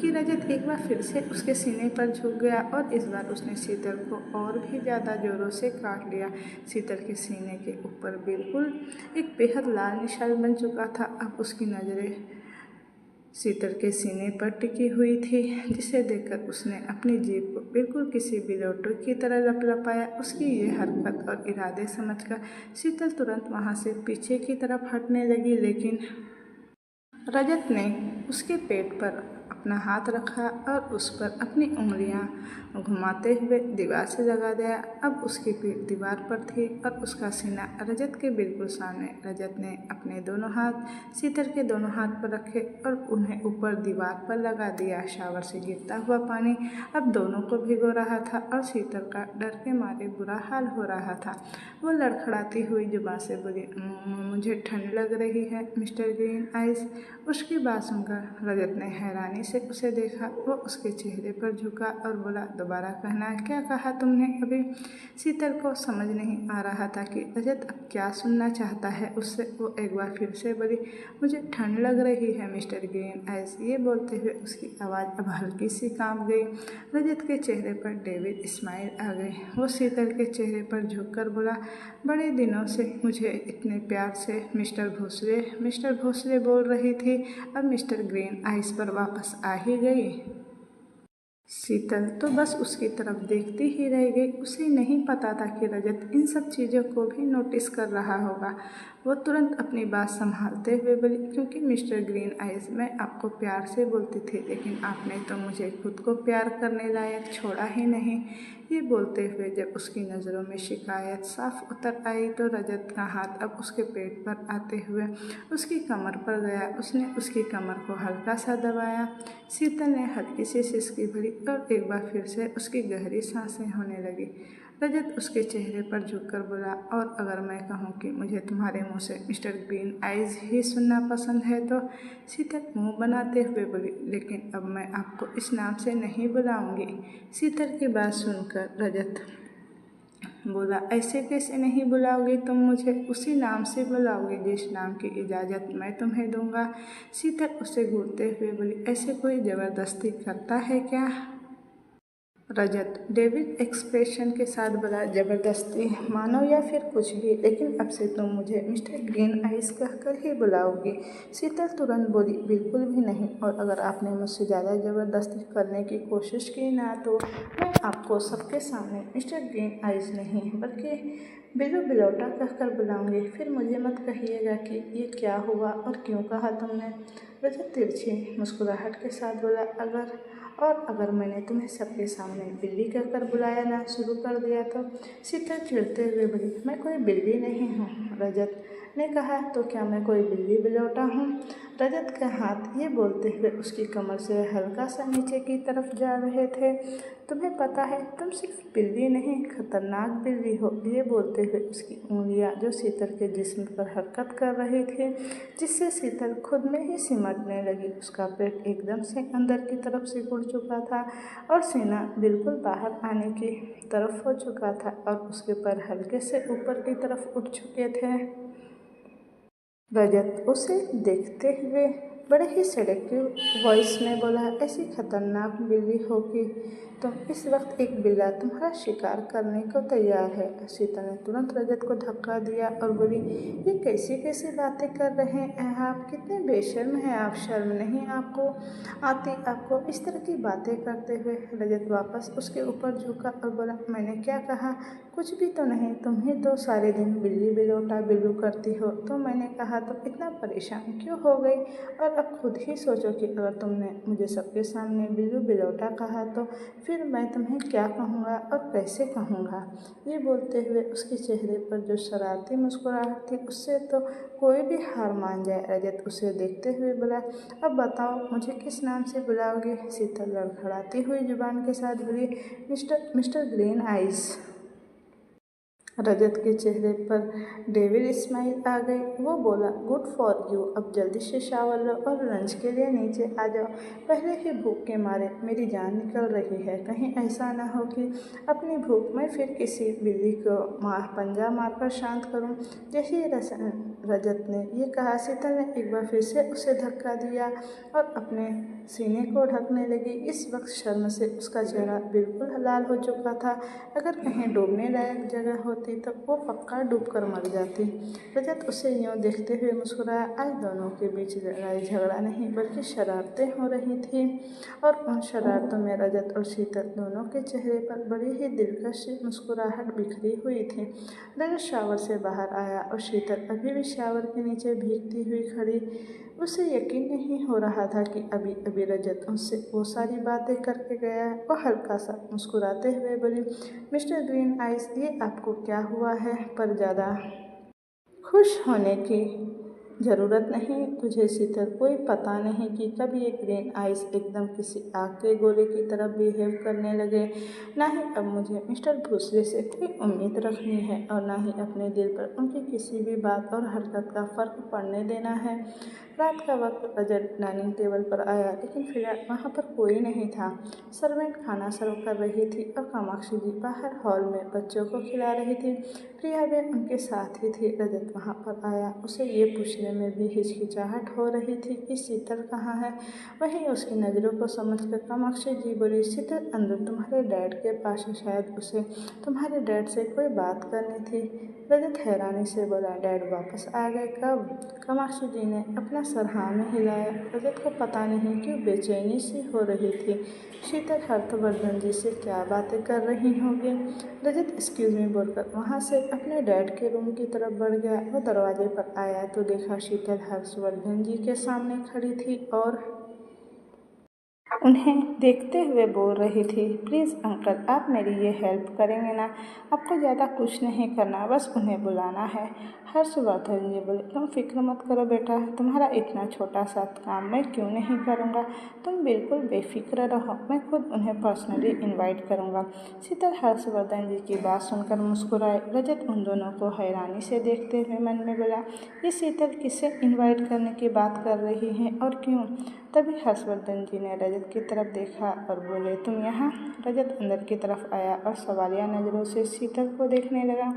कि रजत एक बार फिर से उसके सीने पर झुक गया और इस बार उसने शीतल को और भी ज़्यादा जोरों से काट लिया। शीतल के सीने के ऊपर बिल्कुल एक बेहद लाल निशान बन चुका था। अब उसकी नज़रें शीतल के सीने पर टिकी हुई थी, जिसे देखकर उसने अपनी जीभ को बिल्कुल किसी बिलौटे की तरह लपलपाया। उसकी ये हरकत और इरादे समझकर शीतल तुरंत वहाँ से पीछे की तरफ हटने लगी, लेकिन रजत ने उसके पेट पर अपना हाथ रखा और उस पर अपनी उंगलियां घुमाते हुए दीवार से लगा दिया। अब उसकी पीठ दीवार पर थी और उसका सीना रजत के बिल्कुल सामने। रजत ने अपने दोनों हाथ शीतल के दोनों हाथ पर रखे और उन्हें ऊपर दीवार पर लगा दिया। शावर से गिरता हुआ पानी अब दोनों को भिगो रहा था और शीतल का डर के मारे बुरा हाल हो रहा था। वो लड़खड़ाती हुई जुबान से बोली, मुझे ठंड लग रही है मिस्टर ग्रीन आइस। उसकी बात सुनकर रजत ने हैरानी से उसे देखा। वो उसके चेहरे पर झुका और बोला, दोबारा कहना, क्या कहा तुमने अभी। शीतल को समझ नहीं आ रहा था कि रजत अब क्या सुनना चाहता है उससे। वो एक बार फिर से बोली, मुझे ठंड लग रही है मिस्टर ग्रीन आइस। ये बोलते हुए उसकी आवाज़ अब हल्की सी कांप गई। रजत के चेहरे पर डेविड स्माइल आ गई। वो शीतल के चेहरे पर झुककर बोला, बड़े दिनों से मुझे इतने प्यार से मिस्टर भोसले बोल रही थी, अब मिस्टर ग्रीन आइस पर वापस आ ही गई। शीतल तो बस उसकी तरफ देखती ही रह गई। उसे नहीं पता था कि रजत इन सब चीज़ों को भी नोटिस कर रहा होगा। वो तुरंत अपनी बात संभालते हुए बोली, क्योंकि मिस्टर ग्रीन आइस, मैं आपको प्यार से बोलती थी, लेकिन आपने तो मुझे खुद को प्यार करने लायक छोड़ा ही नहीं। ये बोलते हुए जब उसकी नज़रों में शिकायत साफ उतर आई तो रजत का हाथ अब उसके पेट पर आते हुए उसकी कमर पर गया। उसने उसकी कमर को हल्का सा दबाया। शीतल ने हल्की सी सिसकी भरी और एक बार फिर से उसकी गहरी सांसें होने लगी। रजत उसके चेहरे पर झुककर बोला, और अगर मैं कहूँ कि मुझे तुम्हारे मुंह से मिस्टर ग्रीन आइज ही सुनना पसंद है तो। शीतल मुंह बनाते हुए बोली, लेकिन अब मैं आपको इस नाम से नहीं बुलाऊंगी। शीतल की बात सुनकर रजत बोला, ऐसे कैसे नहीं बुलाओगे तुम मुझे, उसी नाम से बुलाओगे जिस नाम की इजाज़त मैं तुम्हें दूंगा। शीतल उसे घूरते हुए बोली, ऐसे कोई ज़बरदस्ती करता है क्या। रजत डेविड एक्सप्रेशन के साथ बोला, ज़बरदस्ती मानो या फिर कुछ भी, लेकिन अब से तुम मुझे मिस्टर ग्रीन आइस कहकर ही बुलाओगी। शीतल तुरंत बोली, बिल्कुल भी नहीं, और अगर आपने मुझसे ज़्यादा ज़बरदस्ती करने की कोशिश की ना तो मैं आपको सबके सामने मिस्टर ग्रीन आइस नहीं बल्कि बिल्लू बिलौटा कहकर बुलाऊंगी। फिर मुझे मत कहिएगा कि ये क्या हुआ और क्यों कहा तुमने। रजत तिरछी मुस्कुराहट के साथ बोला, अगर मैंने तुम्हें सबके सामने बिल्ली कहकर बुलाया ना शुरू कर दिया तो। शीतल चिढ़ते हुए बोली, मैं कोई बिल्ली नहीं हूँ। रजत ने कहा, तो क्या मैं कोई बिल्ली बिलौटा हूँ। रजत के हाथ ये बोलते हुए उसकी कमर से हल्का सा नीचे की तरफ जा रहे थे। तुम्हें पता है तुम सिर्फ बिल्ली नहीं, खतरनाक बिल्ली हो। ये बोलते हुए उसकी उंगलियां जो शीतल के जिस्म पर हरकत कर रही थी, जिससे शीतल खुद में ही सिमटने लगी। उसका पेट एकदम से अंदर की तरफ सिकुड़ चुका था और सीना बिल्कुल बाहर आने की तरफ हो चुका था और उसके पैर हल्के से ऊपर की तरफ उठ चुके थे। रजत उसे देखते हुए बड़े ही सेडेक्टिव वॉइस में बोला, ऐसी खतरनाक बिल्ली हो कि तुम इस वक्त एक बिल्ला तुम्हारा शिकार करने को तैयार है। शीतल ने तुरंत रजत को धक्का दिया और बोली, ये कैसी कैसी बातें कर रहे हैं आप, कितने बेशर्म हैं आप, शर्म नहीं आपको आती आपको इस तरह की बातें करते हुए। रजत वापस उसके ऊपर झुका और बोला, मैंने क्या कहा, कुछ भी तो नहीं, तुम ही तो सारे दिन बिल्ली बिलौटा बिल्लू करती हो, तो मैंने कहा तो इतना परेशान क्यों हो गई। और अब खुद ही सोचो कि अगर तुमने मुझे सबके सामने बिल्लू बिलौटा कहा तो फिर मैं तुम्हें क्या कहूँगा और कैसे कहूँगा। ये बोलते हुए उसके चेहरे पर जो शरारती मुस्कुराहट थी उससे तो कोई भी हार मान जाए। रजत उसे देखते हुए बोला, अब बताओ मुझे किस नाम से बुलाओगे। शीतल लड़खड़ाती हुई जुबान के साथ बोली, मिस्टर ग्रीन आइज। रजत के चेहरे पर डेविड स्माइल आ गई। वो बोला, गुड फॉर यू, अब जल्दी से शावर लो और लंच के लिए नीचे आ जाओ। पहले ही भूख के मारे मेरी जान निकल रही है। कहीं ऐसा ना हो कि अपनी भूख मैं फिर किसी बिल्ली को पंजा मारकर शांत करूं। जैसे ही रजत ने ये कहा, शीतल ने एक बार फिर से उसे धक्का दिया और अपने सीने को ढकने लगी। इस वक्त शर्म से उसका चेहरा बिल्कुल लाल हो चुका था। अगर कहीं डूबने लायक जगह होती तो वो पक्का डूबकर मर जाती। रजत उसे यूँ देखते हुए मुस्कुराया। आज दोनों के बीच लड़ाई झगड़ा नहीं बल्कि शरारतें हो रही थी और उन शरारतों में रजत और शीतल दोनों के चेहरे पर बड़ी ही दिलकश मुस्कुराहट बिखरी हुई थी। रजत शावर से बाहर आया और शीतल अभी भी शावर के नीचे भीगती हुई खड़ी। उसे यकीन नहीं हो रहा था कि अभी अभी रजत उससे वो सारी बातें करके गया है। वह हल्का सा मुस्कुराते हुए बोली, मिस्टर ग्रीन आइस, ये आपको क्या हुआ है? पर ज़्यादा खुश होने की ज़रूरत नहीं तुझे शीतल। कोई पता नहीं कि कब ये ग्रीन आइस एकदम किसी आग के गोले की तरह बिहेव करने लगे। ना ही अब मुझे मिस्टर भूसले से कोई उम्मीद रखनी है और ना ही अपने दिल पर उनकी किसी भी बात और हरकत का फ़र्क पड़ने देना है। रात का वक्त रजत डाइनिंग टेबल पर आया, लेकिन फिलहाल वहाँ पर कोई नहीं था। सर्वेंट खाना सर्व कर रही थी और कामाक्षी जी बाहर हॉल में बच्चों को खिला रही थी। प्रिया भी उनके साथ ही थी। रजत वहाँ पर आया। उसे ये पूछने में भी हिचकिचाहट हो रही थी कि शीतल कहाँ है। वहीं उसकी नज़रों को समझकर कामाक्षी जी बोली, शीतल अंदर तुम्हारे डैड के पास है, शायद उसे तुम्हारे डैड से कोई बात करनी थी। रजत हैरानी से बोला, डैड वापस आ गए? कब? कामाक्षी जी ने अपना सर हाँ में हिलाया। रजत को पता नहीं क्यों बेचैनी सी हो रही थी। शीतल हर्षवर्धन जी से क्या बातें कर रही होगी। रजत एक्सक्यूज मी बोलकर वहाँ से अपने डैड के रूम की तरफ बढ़ गया। वो दरवाजे पर आया तो देखा शीतल हर्षवर्धन जी के सामने खड़ी थी और उन्हें देखते हुए बोल रही थी, प्लीज़ अंकल, आप मेरी ये हेल्प करेंगे ना? आपको ज़्यादा कुछ नहीं करना, बस उन्हें बुलाना है। हर्षवर्धन जी बोले, तुम फिक्र मत करो बेटा, तुम्हारा इतना छोटा सा काम मैं क्यों नहीं करूँगा। तुम बिल्कुल बेफिक्र रहो, मैं खुद उन्हें पर्सनली इनवाइट करूँगा। शीतल हर्षवर्धन जी की बात सुनकर मुस्कुराए। रजत उन दोनों को हैरानी से देखते हुए मन में बोला, ये शीतल किसे इन्वाइट करने की बात कर रही है और क्यों? तभी हर्षवर्धन जी ने रजत की तरफ देखा और बोले, तुम यहाँ? रजत अंदर की तरफ आया और सवालिया नज़रों से शीतल को देखने लगा।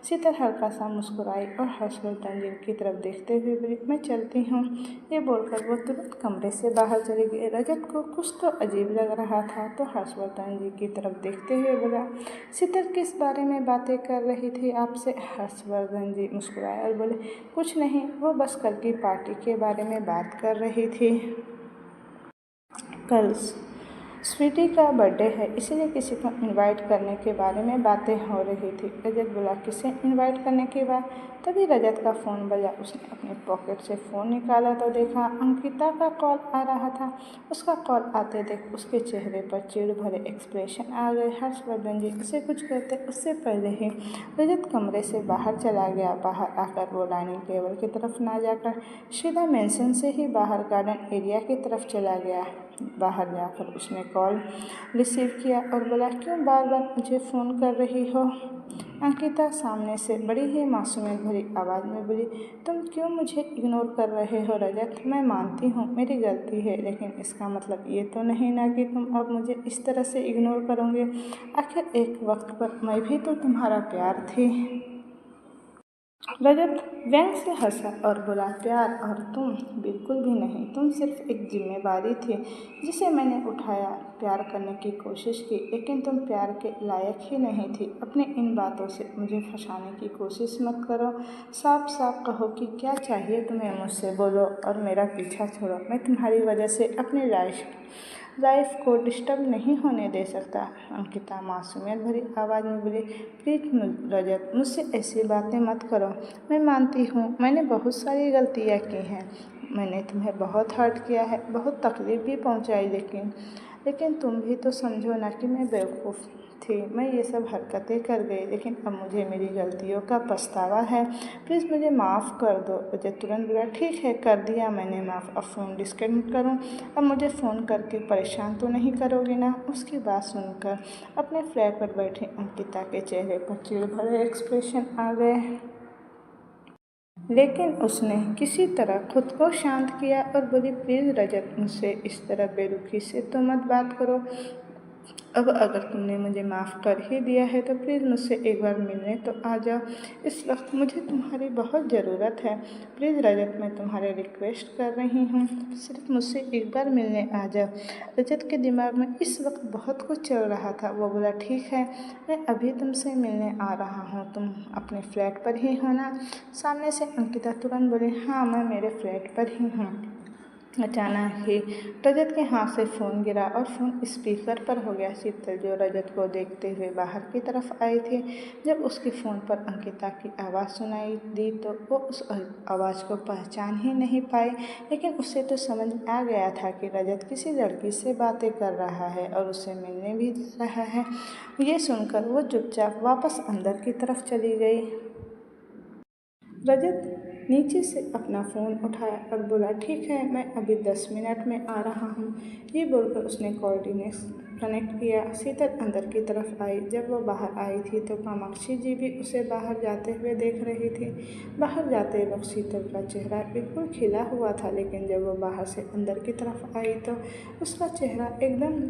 शीतल हल्का सा मुस्कुराई और हर्षवर्धन जी की तरफ देखते हुए बोली, मैं चलती हूँ। ये बोलकर वो तुरंत कमरे से बाहर चली गई। रजत को कुछ तो अजीब लग रहा था तो हर्षवर्धन जी की तरफ देखते हुए बोला, शीतल किस बारे में बातें कर रही थी आपसे? हर्षवर्धन जी मुस्कुराए और बोले, कुछ नहीं, वो बस कल की पार्टी के बारे में बात कर रही थी। कल स्वीटी का बर्थडे है, इसीलिए किसी को इनवाइट करने के बारे में बातें हो रही थी। रजत बोला, किसे इनवाइट करने की बात? तभी रजत का फ़ोन बजा। उसने अपने पॉकेट से फ़ोन निकाला तो देखा अंकिता का कॉल आ रहा था। उसका कॉल आते देख उसके चेहरे पर चिढ़ भरे एक्सप्रेशन आ गए। हर्षवर्धन जी उसे कुछ कहते उससे पहले ही रजत कमरे से बाहर चला गया। बाहर आकर वो डाइनिंग टेबल की तरफ ना जाकर सीधा मेंशन से ही बाहर गार्डन एरिया की तरफ चला गया। बाहर जाकर उसने कॉल रिसीव किया और बोला, क्यों बार बार मुझे फ़ोन कर रही हो? अंकिता सामने से बड़ी ही मासूमियत भरी आवाज़ में बोली, तुम क्यों मुझे इग्नोर कर रहे हो रजत? मैं मानती हूँ मेरी गलती है, लेकिन इसका मतलब ये तो नहीं ना कि तुम अब मुझे इस तरह से इग्नोर करोगे। आखिर एक वक्त पर मैं भी तो तुम्हारा प्यार थी। रजत व्यंग से हंसा और बोला, प्यार और तुम? बिल्कुल भी नहीं, तुम सिर्फ एक जिम्मेदारी थी जिसे मैंने उठाया। प्यार करने की कोशिश की, लेकिन तुम प्यार के लायक ही नहीं थी। अपनी इन बातों से मुझे फंसाने की कोशिश मत करो। साफ साफ कहो कि क्या चाहिए तुम्हें मुझसे, बोलो और मेरा पीछा छोड़ो। मैं तुम्हारी वजह से अपनी लाइफ को डिस्टर्ब नहीं होने दे सकता। अंकिता मासूमियत भरी आवाज़ में बोली, प्लीज रजत, मुझसे ऐसी बातें मत करो। मैं मानती हूँ मैंने बहुत सारी गलतियाँ की हैं, मैंने तुम्हें बहुत हर्ट किया है, बहुत तकलीफ भी पहुँचाई, लेकिन लेकिन तुम भी तो समझो ना कि मैं बेवकूफ़ थी, मैं ये सब हरकतें कर गई, लेकिन अब मुझे मेरी गलतियों का पछतावा है। प्लीज़ मुझे माफ़ कर दो। रजत तुरंत बोला, ठीक है, कर दिया मैंने माफ़, अब फ़ोन डिस्कनेक्ट करूँ? अब मुझे फ़ोन करके परेशान तो नहीं करोगे ना? उसकी बात सुनकर अपने फ्लैट पर बैठी अंकिता के चेहरे पर चिढ़ भरे एक्सप्रेशन आ गए, लेकिन उसने किसी तरह खुद को शांत किया और बोली, प्लीज़ रजत, मुझसे इस तरह बेरुखी से तो मत बात करो। अब अगर तुमने मुझे माफ़ कर ही दिया है तो प्लीज़ मुझसे एक बार मिलने तो आ जाओ। इस वक्त मुझे तुम्हारी बहुत ज़रूरत है। प्लीज़ रजत, मैं तुम्हारे रिक्वेस्ट कर रही हूँ, सिर्फ मुझसे एक बार मिलने आ जाओ। रजत के दिमाग में इस वक्त बहुत कुछ चल रहा था। वो बोला, ठीक है, मैं अभी तुमसे मिलने आ रहा हूँ, तुम अपने फ्लैट पर ही हो ना? सामने से अंकिता तुरंत बोली, हाँ, मैं मेरे फ्लैट पर ही हूँ। अचानक ही रजत के हाथ से फ़ोन गिरा और फ़ोन स्पीकर पर हो गया। शीतल, जो रजत को देखते हुए बाहर की तरफ आई थी, जब उसके फ़ोन पर अंकिता की आवाज़ सुनाई दी तो वो उस आवाज़ को पहचान ही नहीं पाई, लेकिन उसे तो समझ आ गया था कि रजत किसी लड़की से बातें कर रहा है और उसे मिलने भी जा रहा है। ये सुनकर वो चुपचाप वापस अंदर की तरफ चली गई। रजत नीचे से अपना फ़ोन उठाया और बोला, ठीक है, मैं अभी 10 मिनट में आ रहा हूँ। ये बोलकर उसने कोऑर्डिनेट्स कनेक्ट किया। शीतल अंदर की तरफ आई। जब वो बाहर आई थी तो कामाक्षी जी भी उसे बाहर जाते हुए देख रही थी। बाहर जाते वक्त शीतल का चेहरा बिल्कुल खिला हुआ था, लेकिन जब वो बाहर से अंदर की तरफ आई तो उसका चेहरा एकदम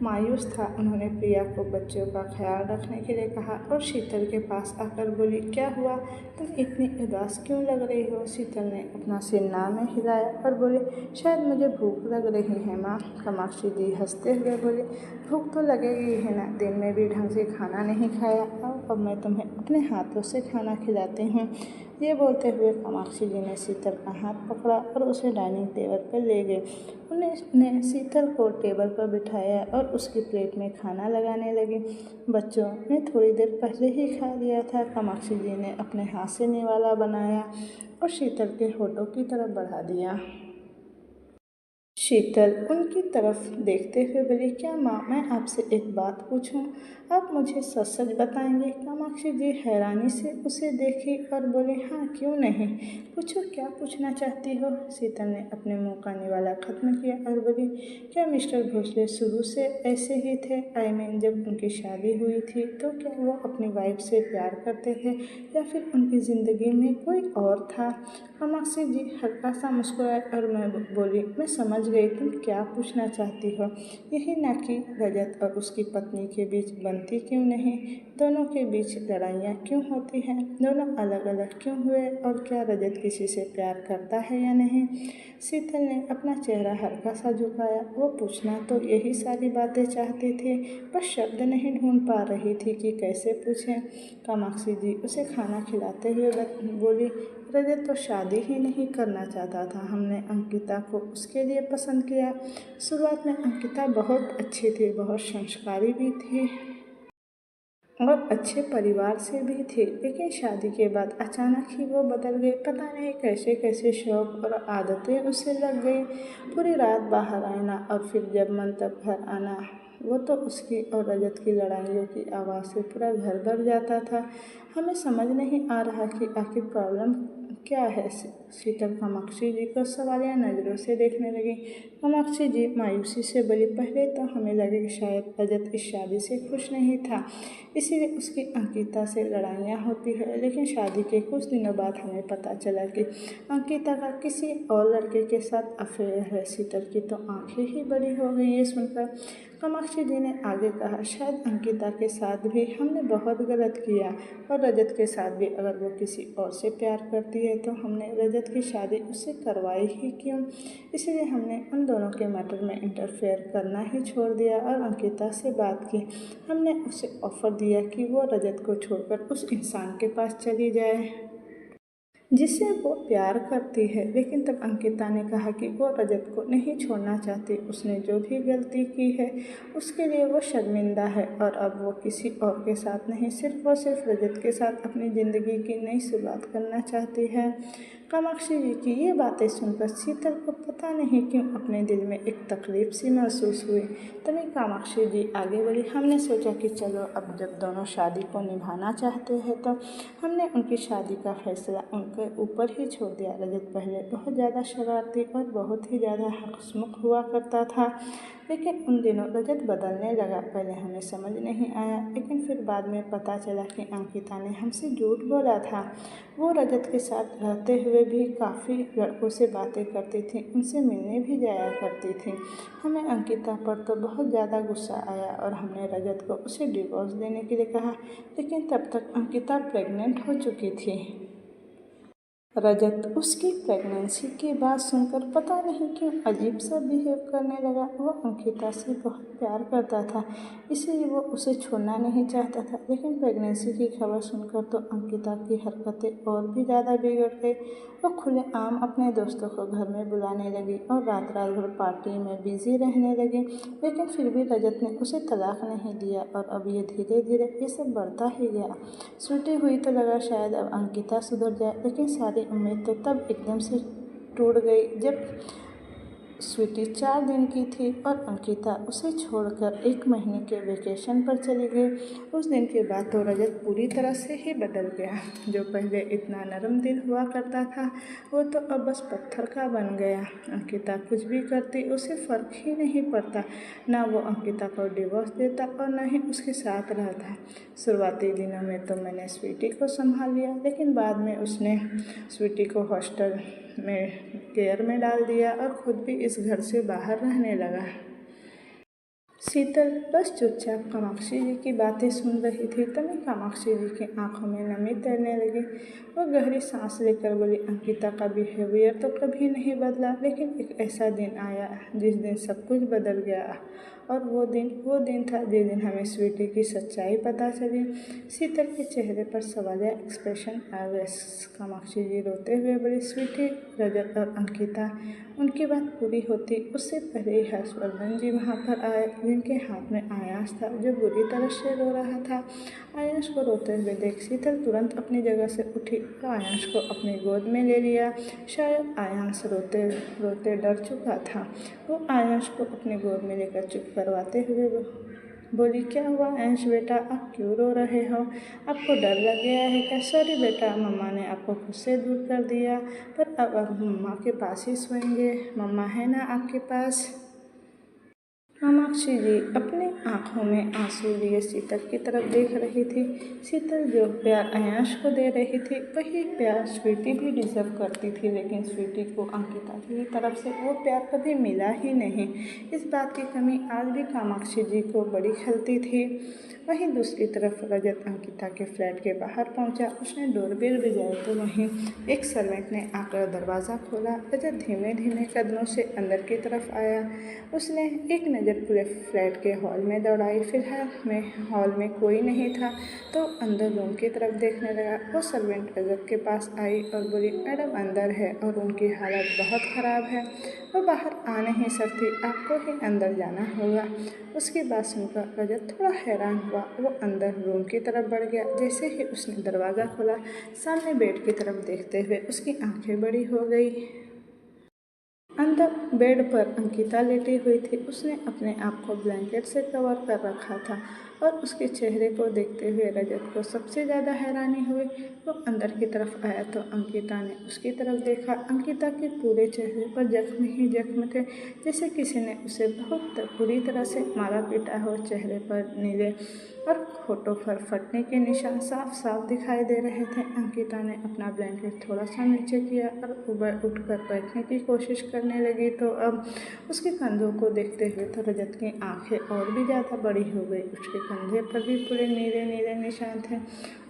मायूस था। उन्होंने प्रिया को बच्चों का ख्याल रखने के लिए कहा और शीतल के पास आकर बोली, क्या हुआ, तुम इतनी उदास क्यों लग रही हो? शीतल ने अपना सिर ना में हिलाया और बोली, शायद मुझे भूख लग रही है माँ। कामाक्षी जी हंसते हुए बोली, भूख तो लगेगी है ना, दिन में भी ढंग से खाना नहीं खाया, अब मैं तुम्हें अपने हाथों से खाना खिलाती हूँ। ये बोलते हुए कामाक्षी जी ने शीतल का हाथ पकड़ा और उसे डाइनिंग टेबल पर ले गए। उन्होंने शीतल को टेबल पर बिठाया और उसकी प्लेट में खाना लगाने लगी। बच्चों ने थोड़ी देर पहले ही खा लिया था। कामाक्षी जी ने अपने हाथ से निवाला बनाया और शीतल के होठों की तरफ बढ़ा दिया। शीतल उनकी तरफ देखते हुए बोली, क्या माँ, मैं आपसे एक बात पूछूं? आप मुझे सच सच बताएंगे? कामाक्षी जी हैरानी से उसे देखी और बोली, हाँ, क्यों नहीं, पूछो, क्या पूछना चाहती हो? शीतल ने अपने मुंह का निवाला खत्म किया और बोली, क्या मिस्टर भोसले शुरू से ऐसे ही थे? जब उनकी शादी हुई थी तो क्या वो अपनी वाइफ से प्यार करते थे या फिर उनकी ज़िंदगी में कोई और था? कामाक्षी जी हल्का सा मुस्कुराए और मैं बोली, मैं समझ गई तुम क्या पूछना चाहती हो। यही ना कि रजत और उसकी पत्नी के बीच बनती क्यों नहीं, दोनों के बीच लड़ाइयाँ क्यों होती हैं, दोनों अलग अलग क्यों हुए, और क्या रजत किसी से प्यार करता है या नहीं? शीतल ने अपना चेहरा हल्का सा झुकाया। वो पूछना तो यही सारी बातें चाहती थी, बस शब्द नहीं ढूंढ पा रही थी कि कैसे पूछें। कामाक्षी जी उसे खाना खिलाते हुए बोली, रजत तो शादी ही नहीं करना चाहता था, हमने अंकिता को उसके लिए पसंद किया। शुरुआत में अंकिता बहुत अच्छी थी, बहुत संस्कारी भी थी और अच्छे परिवार से भी थी, लेकिन शादी के बाद अचानक ही वो बदल गई। पता नहीं कैसे कैसे शौक और आदतें उसे लग गई। पूरी रात बाहर आना और फिर जब मन तब घर आना। वो तो उसकी और रजत की लड़ाइयों की आवाज़ से पूरा घर भर जाता था। हमें समझ नहीं आ रहा कि आखिर प्रॉब्लम क्या है। शीतल कामाक्षी जी को सवालिया नज़रों से देखने लगी। कामाक्षी जी मायूसी से बोली, पहले तो हमें लगे कि शायद रजत इस शादी से खुश नहीं था, इसीलिए उसकी अंकिता से लड़ाइयाँ होती है, लेकिन शादी के कुछ दिनों बाद हमें पता चला कि अंकिता का किसी और लड़के के साथ अफेयर है। शीतल की तो आंखें ही बड़ी हो गई ये सुनकर। कामाक्षी जी ने आगे कहा, शायद अंकिता के साथ भी हमने बहुत गलत किया और रजत के साथ भी। अगर वो किसी और से प्यार करती है तो हमने रजत की शादी उससे करवाई ही क्यों? इसलिए हमने उन दोनों के मैटर में इंटरफेयर करना ही छोड़ दिया और अंकिता से बात की। हमने उसे ऑफ़र दिया कि वो रजत को छोड़कर उस इंसान के पास चली जाए जिससे वो प्यार करती है, लेकिन तब अंकिता ने कहा कि वो रजत को नहीं छोड़ना चाहती। उसने जो भी गलती की है उसके लिए वो शर्मिंदा है और अब वो किसी और के साथ नहीं, सिर्फ और सिर्फ रजत के साथ अपनी ज़िंदगी की नई शुरुआत करना चाहती है। कामाक्षी जी की ये बातें सुनकर शीतल को पता नहीं क्यों अपने दिल में एक तकलीफ सी महसूस हुई। तभी कामाक्षी जी आगे बढ़ी। हमने सोचा कि चलो अब जब दोनों शादी को निभाना चाहते हैं तो हमने उनकी शादी का फैसला उनके ऊपर ही छोड़ दिया। रजत पहले बहुत ज़्यादा शरारती और बहुत ही ज़्यादा हंसमुख हुआ करता था, लेकिन उन दिनों रजत बदलने लगा। पहले हमें समझ नहीं आया, लेकिन फिर बाद में पता चला कि अंकिता ने हमसे झूठ बोला था। वो रजत के साथ रहते हुए भी काफ़ी लड़कों से बातें करती थी, उनसे मिलने भी जाया करती थी। हमें अंकिता पर तो बहुत ज़्यादा गुस्सा आया और हमने रजत को उसे डिवोर्स देने के लिए कहा, लेकिन तब तक अंकिता प्रेग्नेंट हो चुकी थी। रजत उसकी प्रेगनेंसी की बात सुनकर पता नहीं क्यों अजीब सा बिहेव करने लगा। वो अंकिता से बहुत प्यार करता था, इसीलिए वो उसे छोड़ना नहीं चाहता था। लेकिन प्रेगनेंसी की खबर सुनकर तो अंकिता की हरकतें और भी ज़्यादा बिगड़ गई। वो खुलेआम अपने दोस्तों को घर में बुलाने लगी और रात रात भर पार्टी में बिजी रहने लगी। लेकिन फिर भी रजत ने उसे तलाक नहीं दिया और अब ये धीरे धीरे ये सब बढ़ता ही गया। छुट्टी हुई तो लगा शायद अब अंकिता सुधर जाए, लेकिन सारी उम्मीद तो तब एकदम से टूट गई जब स्वीटी 4 दिन की थी और अंकिता उसे छोड़कर 1 महीने के वेकेशन पर चली गई। उस दिन के बाद तो रजत पूरी तरह से ही बदल गया। जो पहले इतना नरम दिल हुआ करता था, वो तो अब बस पत्थर का बन गया। अंकिता कुछ भी करती उसे फ़र्क ही नहीं पड़ता। ना वो अंकिता को डिवोर्स देता और न ही उसके साथ रहता। शुरुआती दिनों में तो मैंने स्वीटी को संभाल लिया, लेकिन बाद में उसने स्वीटी को हॉस्टल में केयर में डाल दिया और खुद भी इस घर से बाहर रहने लगा। शीतल बस चुपचाप कामाक्षी जी की बातें सुन रही थी। तभी कामाक्षी जी की आंखों में नमी तैरने लगी। वो गहरी सांस लेकर बोली, अंकिता का बिहेवियर तो कभी नहीं बदला, लेकिन एक ऐसा दिन आया जिस दिन सब कुछ बदल गया। और वो दिन था जिस दिन हमें स्वीटी की सच्चाई पता चली। शीतल के चेहरे पर सवालिया एक्सप्रेशन आ गया। कामाक्षी जी रोते हुए बोली, स्वीटी, रजत और अंकिता, उनकी बात पूरी होती उससे पहले ही हर्षवर्धन जी वहाँ पर आए, जिनके हाथ में आयांश था, जो बुरी तरह से रो रहा था। आयांश को रोते हुए देख शीतल तुरंत अपनी जगह से उठी और आयांश को अपनी गोद में ले लिया। शायद आयांश रोते रोते डर चुका था। वो आयांश को अपनी गोद में लेकर चुप करवाते हुए बोली, क्या हुआ आयांश बेटा, आप क्यों रो रहे हो? आपको डर लग गया है क्या? सॉरी बेटा, मम्मा ने आपको खुद से दूर कर दिया, पर अब आप मम्मा के पास ही सोएंगे। मम्मा है ना आपके पास? कामाक्षी जी अपनी आंखों में आंसू लिए शीतल की तरफ देख रही थी। शीतल जो प्यार आयांश को दे रही थी, वही प्यार स्वीटी भी डिजर्व करती थी, लेकिन स्वीटी को अंकिता की तरफ से वो प्यार कभी मिला ही नहीं। इस बात की कमी आज भी कामाक्षी जी को बड़ी खलती थी। वहीं दूसरी तरफ रजत अंकिता के फ्लैट के बाहर पहुंचा। उसने डोरबेल बजाई तो वहीं एक सर्वेंट ने आकर दरवाज़ा खोला। रजत धीमे धीमे कदमों से अंदर की तरफ आया। उसने एक नज़र पूरे फ्लैट के हॉल में दौड़ाई। फिलहाल हॉल में कोई नहीं था तो अंदर रूम की तरफ देखने लगा। वो सर्वेंट रजत के पास आई और बोली, मैडम अंदर है और उनकी हालत बहुत ख़राब है, वो बाहर आ नहीं सकती, आपको ही अंदर जाना होगा। उसकी बात सुनकर रजत थोड़ा हैरान हुआ। वो अंदर रूम की तरफ बढ़ गया। जैसे ही उसने दरवाज़ा खोला, सामने बेड की तरफ देखते हुए उसकी आंखें बड़ी हो गई। अंदर बेड पर अंकिता लेटी हुई थी। उसने अपने आप को ब्लैंकेट से कवर कर रखा था और उसके चेहरे को देखते हुए रजत को सबसे ज़्यादा हैरानी हुई। वो अंदर की तरफ आया तो अंकिता ने उसकी तरफ देखा। अंकिता के पूरे चेहरे पर जख्म ही जख्म थे, जैसे किसी ने उसे बहुत बुरी तरह से मारा पीटा हो। चेहरे पर नीले और होठों पर फटने के निशान साफ साफ दिखाई दे रहे थे। अंकिता ने अपना ब्लैंकेट थोड़ा सा नीचे किया और ऊपर उठकर बैठने की कोशिश करने लगी तो अब उसके कंधों को देखते हुए तो रजत की आंखें और भी ज़्यादा बड़ी हो गई। उसके कंधे पर भी पूरे नीले नीले निशान थे।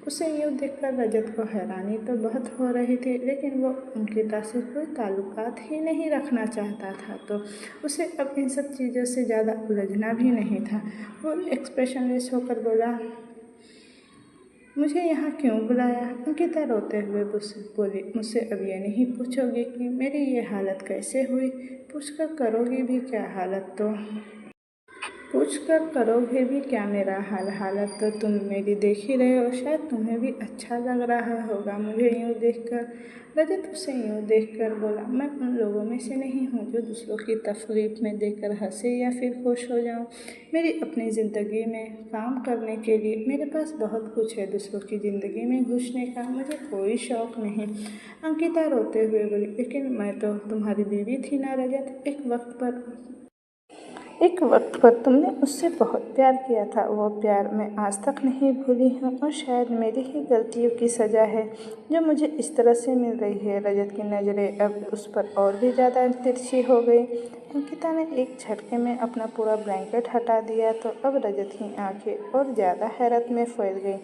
उसे यूँ देखकर रजत को हैरानी तो बहुत हो रही थी, लेकिन वो अंकिता से कोई ताल्लुकात ही नहीं रखना चाहता था, तो उसे अब इन सब चीज़ों से ज़्यादा उलझना भी नहीं था। वो एक्सप्रेशनलेस होकर बोला, मुझे यहाँ क्यों बुलाया? अंकिता रोते हुए बोली, मुझसे अब ये नहीं पूछोगी कि मेरी ये हालत कैसे हुई? पूछकर करोगी भी क्या? हालत तो पूछ कर करोगे भी क्या मेरा हाल। हालत तो तुम मेरी देख ही रहे हो, शायद तुम्हें भी अच्छा लग रहा होगा मुझे यूँ देखकर। रजत उसे यूँ देखकर बोला, मैं उन लोगों में से नहीं हूँ जो दूसरों की तकलीफ में देखकर हंसे या फिर खुश हो जाऊँ। मेरी अपनी ज़िंदगी में काम करने के लिए मेरे पास बहुत कुछ है, दूसरों की ज़िंदगी में घुसने का मुझे कोई शौक़ नहीं। अंकिता रोते हुए बोली, लेकिन मैं तो तुम्हारी बीवी थी ना रजत। एक वक्त पर तुमने उससे बहुत प्यार किया था, वो प्यार मैं आज तक नहीं भूली हूँ और शायद मेरी ही गलतियों की सज़ा है जो मुझे इस तरह से मिल रही है। रजत की नज़रें अब उस पर और भी ज़्यादा तिरछी हो गई। अंकिता ने एक झटके में अपना पूरा ब्लैंकेट हटा दिया तो अब रजत की आंखें और ज़्यादा हैरत में फैल गई।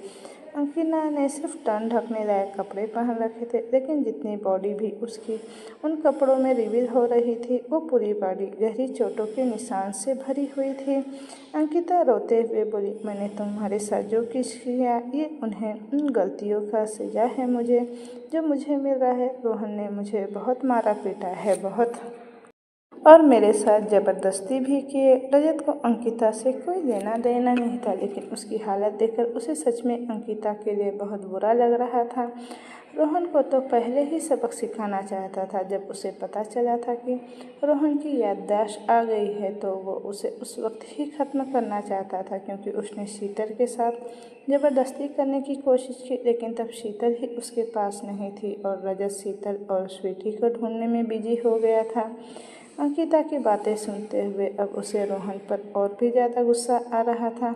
अंकिता ने सिर्फ तन ढकने लायक कपड़े पहन रखे थे, लेकिन जितनी बॉडी भी उसकी उन कपड़ों में रिवील हो रही थी, वो पूरी बॉडी गहरी चोटों के निशान से भरी हुई थी। अंकिता रोते हुए बोली, मैंने तुम्हारे साथ जो कुछ किया ये उन गलतियों का सजा है मुझे जो मुझे मिल रहा है। रोहन ने मुझे बहुत मारा पीटा है, बहुत, और मेरे साथ ज़बरदस्ती भी किए। रजत को अंकिता से कोई लेना देना नहीं था, लेकिन उसकी हालत देखकर उसे सच में अंकिता के लिए बहुत बुरा लग रहा था। रोहन को तो पहले ही सबक सिखाना चाहता था। जब उसे पता चला था कि रोहन की याददाश्त आ गई है तो वो उसे उस वक्त ही ख़त्म करना चाहता था, क्योंकि उसने शीतल के साथ ज़बरदस्ती करने की कोशिश की, लेकिन तब शीतल ही उसके पास नहीं थी और रजत शीतल और स्वीटी को ढूंढने में बिजी हो गया था। अंकिता की बातें सुनते हुए अब उसे रोहन पर और भी ज़्यादा गुस्सा आ रहा था।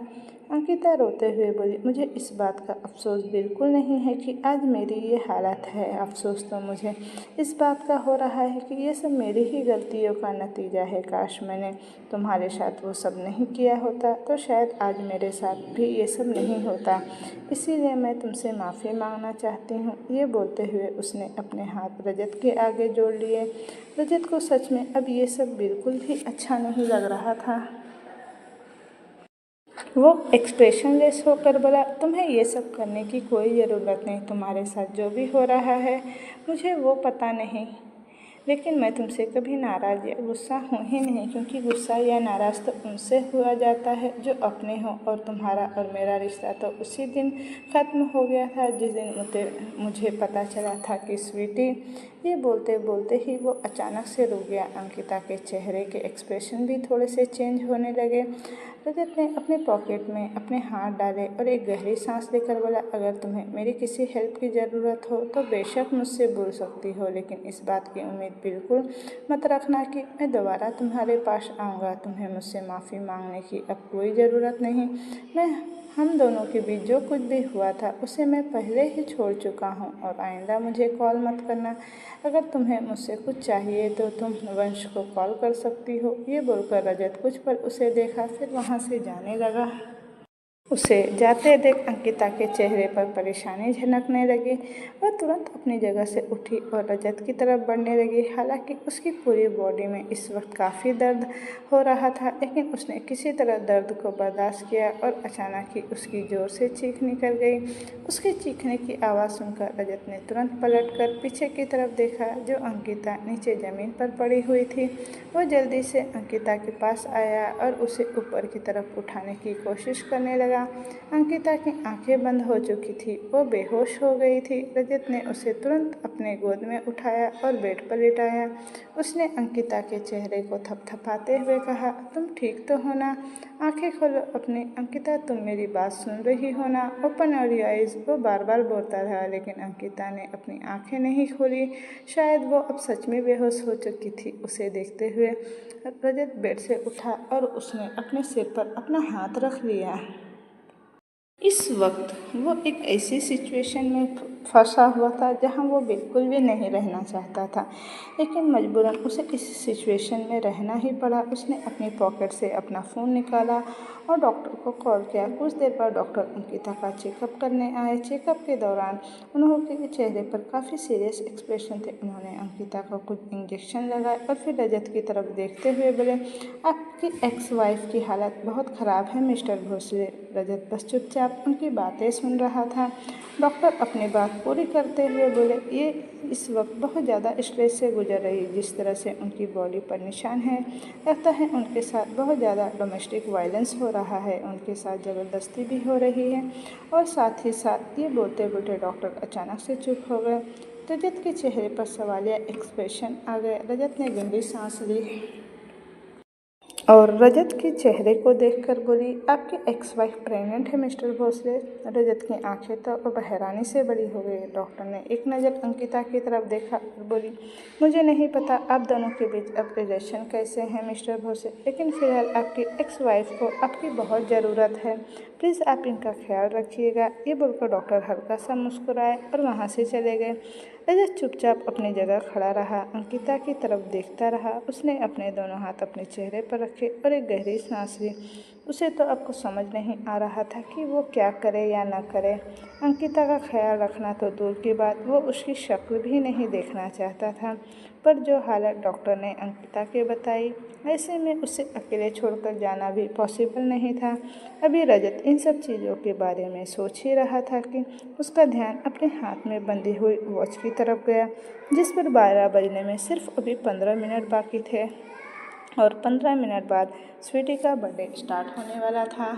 अंकिता रोते हुए बोली, मुझे इस बात का अफसोस बिल्कुल नहीं है कि आज मेरी ये हालत है। अफसोस तो मुझे इस बात का हो रहा है कि ये सब मेरी ही गलतियों का नतीजा है। काश मैंने तुम्हारे साथ वो सब नहीं किया होता तो शायद आज मेरे साथ भी ये सब नहीं होता। इसीलिए मैं तुमसे माफ़ी मांगना चाहती हूँ। ये बोलते हुए उसने अपने हाथ रजत के आगे जोड़ लिए। रजत को सच में अब ये सब बिल्कुल भी अच्छा नहीं लग रहा था। वो एक्सप्रेशनलेस होकर बोला, तुम्हें ये सब करने की कोई ज़रूरत नहीं। तुम्हारे साथ जो भी हो रहा है मुझे वो पता नहीं, लेकिन मैं तुमसे कभी नाराज़ या गुस्सा हूँ ही नहीं, क्योंकि गुस्सा या नाराज़ तो उनसे हुआ जाता है जो अपने हों, और तुम्हारा और मेरा रिश्ता तो उसी दिन ख़त्म हो गया था जिस दिन मुझे पता चला था कि स्वीटी। ये बोलते बोलते ही वो अचानक से रुक गया। अंकिता के चेहरे के एक्सप्रेशन भी थोड़े से चेंज होने लगे। रजत ने अपने पॉकेट में अपने हाथ डाले और एक गहरी सांस लेकर बोला, अगर तुम्हें मेरी किसी हेल्प की ज़रूरत हो तो बेशक मुझसे बोल सकती हो, लेकिन इस बात की उम्मीद बिल्कुल मत रखना कि मैं दोबारा तुम्हारे पास आऊँगा। तुम्हें मुझसे माफ़ी मांगने की अब कोई ज़रूरत नहीं। हम दोनों के बीच जो कुछ भी हुआ था उसे मैं पहले ही छोड़ चुका हूँ, और आइंदा मुझे कॉल मत करना। अगर तुम्हें मुझसे कुछ चाहिए तो तुम वंश को कॉल कर सकती हो। ये बोलकर रजत कुछ पल उसे देखा, फिर वहाँ से जाने लगा। उसे जाते देख अंकिता के चेहरे पर परेशानी झलकने लगी। वह तुरंत अपनी जगह से उठी और रजत की तरफ बढ़ने लगी। हालांकि उसकी पूरी बॉडी में इस वक्त काफ़ी दर्द हो रहा था, लेकिन उसने किसी तरह दर्द को बर्दाश्त किया और अचानक ही उसकी ज़ोर से चीख निकल गई। उसके चीखने की आवाज़ सुनकर रजत ने तुरंत पलटकर पीछे की तरफ देखा, जो अंकिता नीचे ज़मीन पर पड़ी हुई थी। वह जल्दी से अंकिता के पास आया और उसे ऊपर की तरफ उठाने की कोशिश करने लगा। अंकिता की आंखें बंद हो चुकी थी, वो बेहोश हो गई थी। रजत ने उसे तुरंत अपने गोद में उठाया और बेड पर लिटाया। उसने अंकिता के चेहरे को थपथपाते हुए कहा, तुम ठीक तो हो ना? आंखें खोलो अपनी। अंकिता, तुम मेरी बात सुन रही हो ना? ओपन योर आइज, वो बार बार बोलता रहा, लेकिन अंकिता ने अपनी आंखें नहीं खोली। शायद वो अब सच में बेहोश हो चुकी थी। उसे देखते हुए रजत बेड से उठा और उसने अपने सिर पर अपना हाथ रख लिया। इस वक्त वो एक ऐसी सिचुएशन में फंसा हुआ था जहां वो बिल्कुल भी नहीं रहना चाहता था, लेकिन मजबूरन उसे इस सिचुएशन में रहना ही पड़ा। उसने अपनी पॉकेट से अपना फ़ोन निकाला और डॉक्टर को कॉल किया। कुछ देर बाद डॉक्टर अंकिता का चेकअप करने आए। चेकअप के दौरान उन्होंने चेहरे पर काफ़ी सीरियस एक्सप्रेशन थे। उन्होंने अंकिता को कुछ इंजेक्शन लगाए और फिर रजत की तरफ देखते हुए बोले, आपकी एक्स वाइफ की हालत बहुत ख़राब है मिस्टर भोसले। रजत बस चुपचाप उनकी बातें सुन रहा था। डॉक्टर अपनी बात बात पूरी करते हुए बोले, ये इस वक्त बहुत ज़्यादा स्ट्रेस से गुजर रही, जिस तरह से उनकी बॉडी पर निशान है, लगता है उनके साथ बहुत ज़्यादा डोमेस्टिक वायलेंस हो रहा है, उनके साथ ज़बरदस्ती भी हो रही है। और साथ ही साथ ये बोलते बोलते डॉक्टर अचानक से चुप हो गए। रजत के चेहरे पर सवालिया एक्सप्रेशन आ गए। रजत ने गहरी सांस ली और रजत के चेहरे को देखकर बोली, आपकी एक्स वाइफ प्रेग्नेंट है मिस्टर भोसले। रजत की आंखें तो अब हैरानी से बड़ी हो गई। डॉक्टर ने एक नज़र अंकिता की तरफ देखा और बोली, मुझे नहीं पता आप दोनों के बीच अब रिलेशन कैसे हैं मिस्टर भोसले, लेकिन फिलहाल आपकी एक्स वाइफ को आपकी बहुत ज़रूरत है। प्लीज़ आप इनका ख्याल रखिएगा। ये बोलकर डॉक्टर हल्का सा मुस्कुराए और वहाँ से चले गए। रजत चुपचाप अपनी जगह खड़ा रहा, अंकिता की तरफ देखता रहा। उसने अपने दोनों हाथ अपने चेहरे पर रखे और एक गहरी सांस ली। उसे तो अब कुछ समझ नहीं आ रहा था कि वो क्या करे या न करे। अंकिता का ख्याल रखना तो दूर की बात, वो उसकी शक्ल भी नहीं देखना चाहता था। पर जो हालत डॉक्टर ने अंकिता के बताई, ऐसे में उसे अकेले छोड़कर जाना भी पॉसिबल नहीं था। अभी रजत इन सब चीज़ों के बारे में सोच ही रहा था कि उसका ध्यान अपने हाथ में बंधी हुई वॉच की तरफ गया, जिस पर 12 बजने में सिर्फ अभी 15 मिनट बाकी थे और 15 मिनट बाद स्वीटी का बर्थडे स्टार्ट होने वाला था।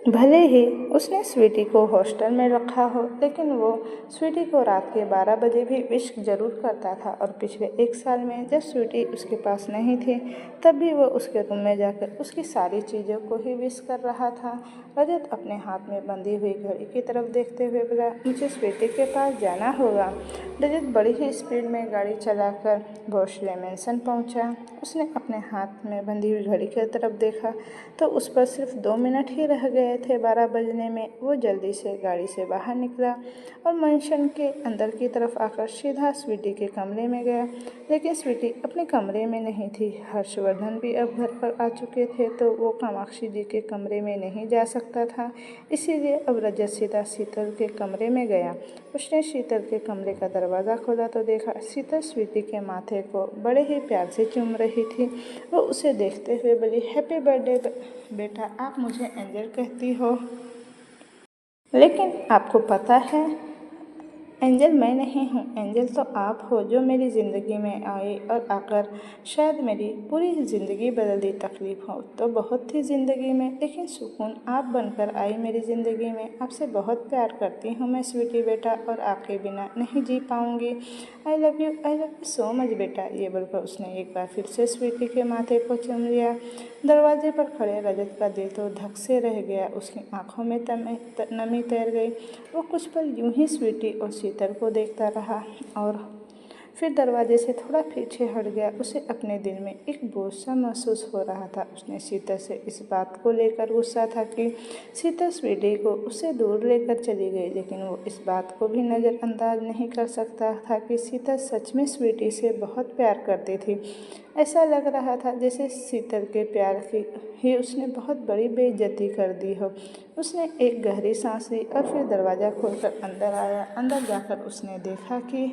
भले ही उसने स्वीटी को हॉस्टल में रखा हो, लेकिन वो स्वीटी को रात के 12 बजे भी विश ज़रूर करता था। और पिछले 1 साल में जब स्वीटी उसके पास नहीं थी, तब भी वो उसके रूम में जाकर उसकी सारी चीज़ों को ही विश कर रहा था। रजत अपने हाथ में बंधी हुई घड़ी की तरफ देखते हुए बोला, मुझे स्वीटी के पास जाना होगा। रजत बड़ी ही स्पीड में गाड़ी चलाकर भोसले मैंसन पहुंचा। उसने अपने हाथ में बंधी हुई घड़ी की तरफ देखा तो उस पर सिर्फ 2 मिनट ही रह गए थे 12 बजने में। वो जल्दी से गाड़ी से बाहर निकला और मैंशन के अंदर की तरफ आकर सीधा स्वीटी के कमरे में गया, लेकिन स्वीटी अपने कमरे में नहीं थी। हर्षवर्धन भी अब घर पर आ चुके थे, तो वो कामाक्षी जी के कमरे में नहीं जा सकता था। इसीलिए अब रजत सीधा शीतल के कमरे में गया। उसने शीतल के कमरे का दरवाज़ा खोला तो देखा शीतल स्वीटी के माथे को बड़े ही प्यार से चूम रही थी। वो उसे देखते हुए बोली, हैप्पी बर्थडे बेटा, आप मुझे एंजल कहती हो, लेकिन आपको पता है एंजल मैं नहीं हूँ, एंजल तो आप हो जो मेरी ज़िंदगी में आई और आकर शायद मेरी पूरी ज़िंदगी बदल दी। तकलीफ़ हो तो बहुत थी ज़िंदगी में, लेकिन सुकून आप बनकर आई मेरी ज़िंदगी में। आपसे बहुत प्यार करती हूँ मैं स्वीटी बेटा, और आपके बिना नहीं जी पाऊँगी। I love you so much बेटा। ये बोलकर उसने एक बार फिर से स्वीटी के माथे को चूम लिया। दरवाजे पर खड़े रजत का दिल तो धक से रह गया, उसकी आंखों में नमी तैर गई। वो कुछ पल यूं ही स्वीटी और शीतल को देखता रहा और फिर दरवाजे से थोड़ा पीछे हट गया। उसे अपने दिल में एक बोझ सा महसूस हो रहा था। उसने शीतल से इस बात को लेकर गुस्सा था कि शीतल स्वीटी को उससे दूर लेकर चली गई, लेकिन वो इस बात को भी नज़रअंदाज नहीं कर सकता था कि शीतल सच में स्वीटी से बहुत प्यार करती थी। ऐसा लग रहा था जैसे शीतल के प्यार की ही उसने बहुत बड़ी बेइज्जती कर दी हो। उसने एक गहरी सांस ली और फिर दरवाज़ा खोलकर अंदर आया। अंदर जाकर उसने देखा कि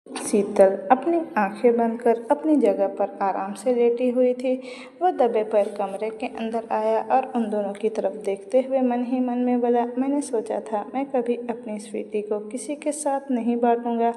शीतल अपनी आंखें बंद कर अपनी जगह पर आराम से लेटी हुई थी। वह दबे पैर कमरे के अंदर आया और उन दोनों की तरफ देखते हुए मन ही मन में बोला, मैंने सोचा था मैं कभी अपनी स्वीटी को किसी के साथ नहीं बांटूंगा,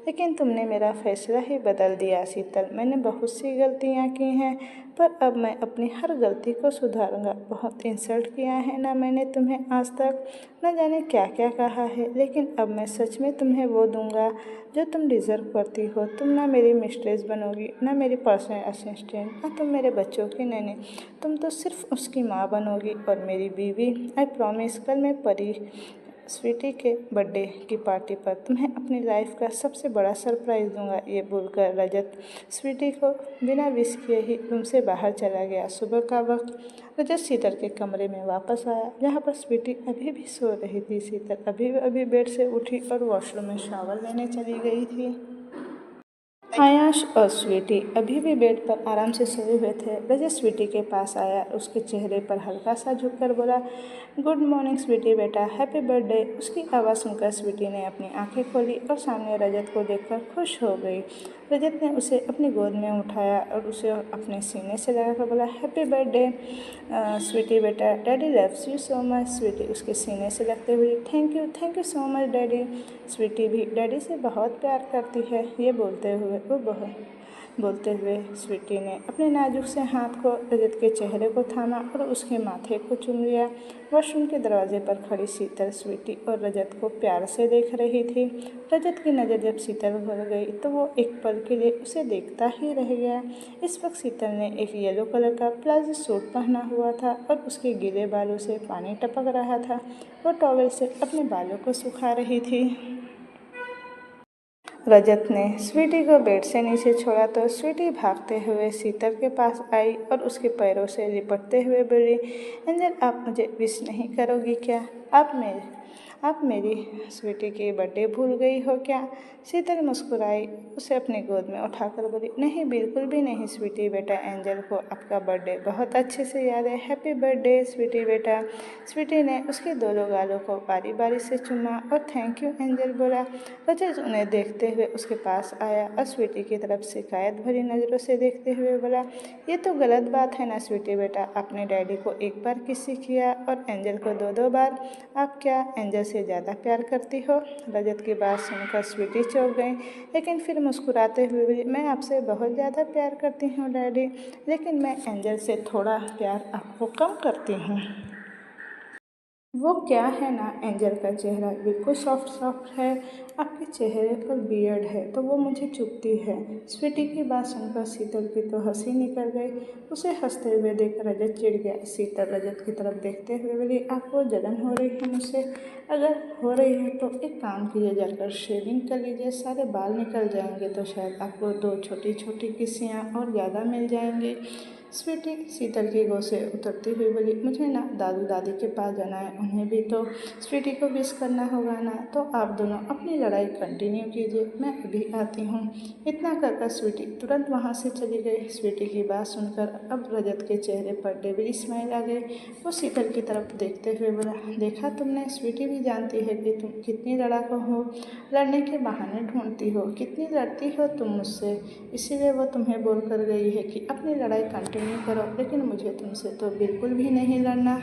लेकिन तुमने मेरा फैसला ही बदल दिया शीतल। मैंने बहुत सी गलतियाँ की हैं, पर अब मैं अपनी हर गलती को सुधारूंगा। बहुत इंसल्ट किया है ना मैंने तुम्हें आज तक, न जाने क्या क्या कहा है, लेकिन अब मैं सच में तुम्हें वो दूंगा जो तुम डिज़र्व करती हो। तुम ना मेरी मिस्ट्रेस बनोगी, ना मेरी पर्सनल असिस्टेंट, ना तुम मेरे बच्चों की नैनी, तुम तो सिर्फ उसकी माँ बनोगी और मेरी बीवी। आई प्रॉमिस, कल मैं परी स्वीटी के बर्थडे की पार्टी पर तुम्हें अपनी लाइफ का सबसे बड़ा सरप्राइज़ दूंगा। ये बोलकर रजत स्वीटी को बिना विश किए ही रूम से बाहर चला गया। सुबह का वक्त रजत शीतल के कमरे में वापस आया, जहाँ पर स्वीटी अभी भी सो रही थी। शीतल अभी बेड से उठी और वॉशरूम में शावर लेने चली गई थी। आयाश और स्वीटी अभी भी बेड पर आराम से सोए हुए थे। रजत स्वीटी के पास आया, उसके चेहरे पर हल्का सा झुककर बोला, गुड मॉर्निंग स्वीटी बेटा, हैप्पी बर्थडे। उसकी आवाज़ सुनकर स्वीटी ने अपनी आंखें खोली और सामने रजत को देखकर खुश हो गई। रजत ने उसे अपनी गोद में उठाया और उसे अपने सीने से लगाकर बोला, हैप्पी बर्थडे स्वीटी बेटा, daddy loves you so much. Sweety उसके सीने से लगते हुए, thank you so much daddy. Sweety भी डैडी से बहुत प्यार करती है। ये बोलते हुए स्वीटी ने अपने नाजुक से हाथ को रजत के चेहरे को थामा और उसके माथे को चूम लिया। वॉशरूम के दरवाजे पर खड़ी शीतल स्वीटी और रजत को प्यार से देख रही थी। रजत की नज़र जब शीतल पर गई तो वो एक पल के लिए उसे देखता ही रह गया। इस वक्त शीतल ने एक येलो कलर का प्लाजो सूट पहना हुआ था और उसके गीले बालों से पानी टपक रहा था। वो टॉवेल से अपने बालों को सुखा रही थी। रजत ने स्वीटी को बेड से नीचे छोड़ा तो स्वीटी भागते हुए शीतल के पास आई और उसके पैरों से लिपटते हुए बोली, एंजल, आप मुझे विश नहीं करोगी क्या? आप मेरी स्वीटी की बर्थडे भूल गई हो क्या? शीतल मुस्कुराई, उसे अपनी गोद में उठाकर बोली, नहीं, बिल्कुल भी नहीं स्वीटी बेटा, एंजल को आपका बर्थडे बहुत अच्छे से याद है। हैप्पी बर्थडे स्वीटी बेटा। स्वीटी ने उसके दोनों गालों को बारी बारी से चूमा और थैंक यू एंजल बोला। रजत उन्हें देखते हुए उसके पास आया और स्वीटी की तरफ शिकायत भरी नज़रों से देखते हुए बोला, ये तो गलत बात है ना स्वीटी बेटा, आपने डैडी को एक बार किस किया और एंजल को दो बार। आप क्या एंजल से ज़्यादा प्यार करती हो? रजत की बात सुनकर स्वीटी चौंक गई, लेकिन फिर मुस्कुराते हुए बोली, मैं आपसे बहुत ज़्यादा प्यार करती हूँ डैडी, लेकिन मैं एंजल से थोड़ा प्यार आपको कम करती हूँ। वो क्या है ना, एंजल का चेहरा बिल्कुल सॉफ्ट है, आपके चेहरे पर बियर्ड है तो वो मुझे चुभती है। स्वीटी की बात सुनकर शीतल की तो हंसी निकल गई। उसे हंसते हुए देख रजत चिढ़ गया। शीतल रजत की तरफ देखते हुए बोली, आपको जलन हो रही है मुझसे? अगर हो रही है तो एक काम कीजिए, जाकर शेविंग कर लीजिए, सारे बाल निकल जाएंगे तो शायद आपको 2 छोटी छोटी किस्सियाँ और ज़्यादा मिल जाएंगी। स्वीटी शीतल की गोद से उतरती हुई बोली, मुझे ना दादू दादी के पास जाना है, उन्हें भी तो स्वीटी को विश करना होगा ना, तो आप दोनों अपनी लड़ाई कंटिन्यू कीजिए, मैं अभी आती हूँ। इतना कहकर स्वीटी तुरंत वहाँ से चली गई। स्वीटी की बात सुनकर अब रजत के चेहरे पर डेविल स्माइल आ गई। वो शीतल की तरफ देखते हुए बोला, देखा तुमने, स्वीटी भी जानती है कि तुम कितनी लड़ाकू हो, लड़ने के बहाने ढूंढती हो, कितनी लड़ती हो तुम मुझसे, इसीलिए वो तुम्हें बोल कर गई है कि अपनी लड़ाई कंटिन्यू करो, लेकिन मुझे तुमसे तो बिल्कुल भी नहीं लड़ना।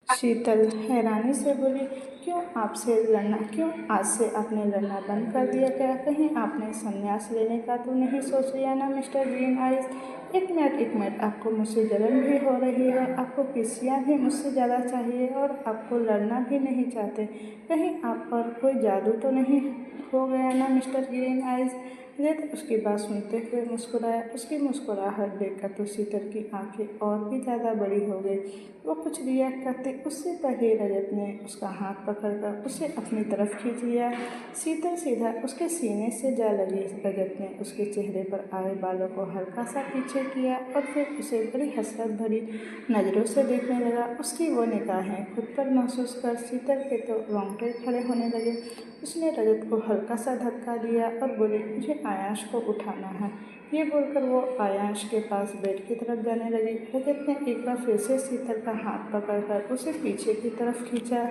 शीतल हैरानी से बोली, क्यों आपसे लड़ना? क्यों आज से आपने लड़ना बंद कर दिया क्या? कहीं आपने संन्यास लेने का तो नहीं सोच लिया ना मिस्टर ग्रीन आइज? एक मिनट, आपको मुझसे जलन भी हो रही है, आपको किस्सियाँ भी मुझसे ज़्यादा चाहिए और आपको लड़ना भी नहीं चाहते। कहीं आप पर कोई जादू तो नहीं हो गया ना मिस्टर ग्रीन आइज? रजत उसकी बात सुनते हुए मुस्कुराया। उसकी मुस्कुराहट देखकर तो शीतल की आंखें और भी ज़्यादा बड़ी हो गई। वो कुछ रिएक्ट करते उससे पहले रजत ने उसका हाथ पकड़कर उसे अपनी तरफ खींच लिया। शीतल सीधा उसके सीने से जा लगी। रजत ने उसके चेहरे पर आए बालों को हल्का सा पीछे किया और फिर उसे बड़ी हसरत भरी नज़रों से देखने लगा। उसकी वो निगाहें खुद पर महसूस कर शीतल के तो रोंगटे खड़े होने लगे। उसने रजत को हल्का सा धक्का दिया और बोली, मुझे आयाश को उठाना है। ये बोलकर वो आयाश के पास बेड की तरफ जाने लगी। रजत ने एक बार फिर से शीतल का हाथ पकड़कर उसे पीछे की तरफ खींचा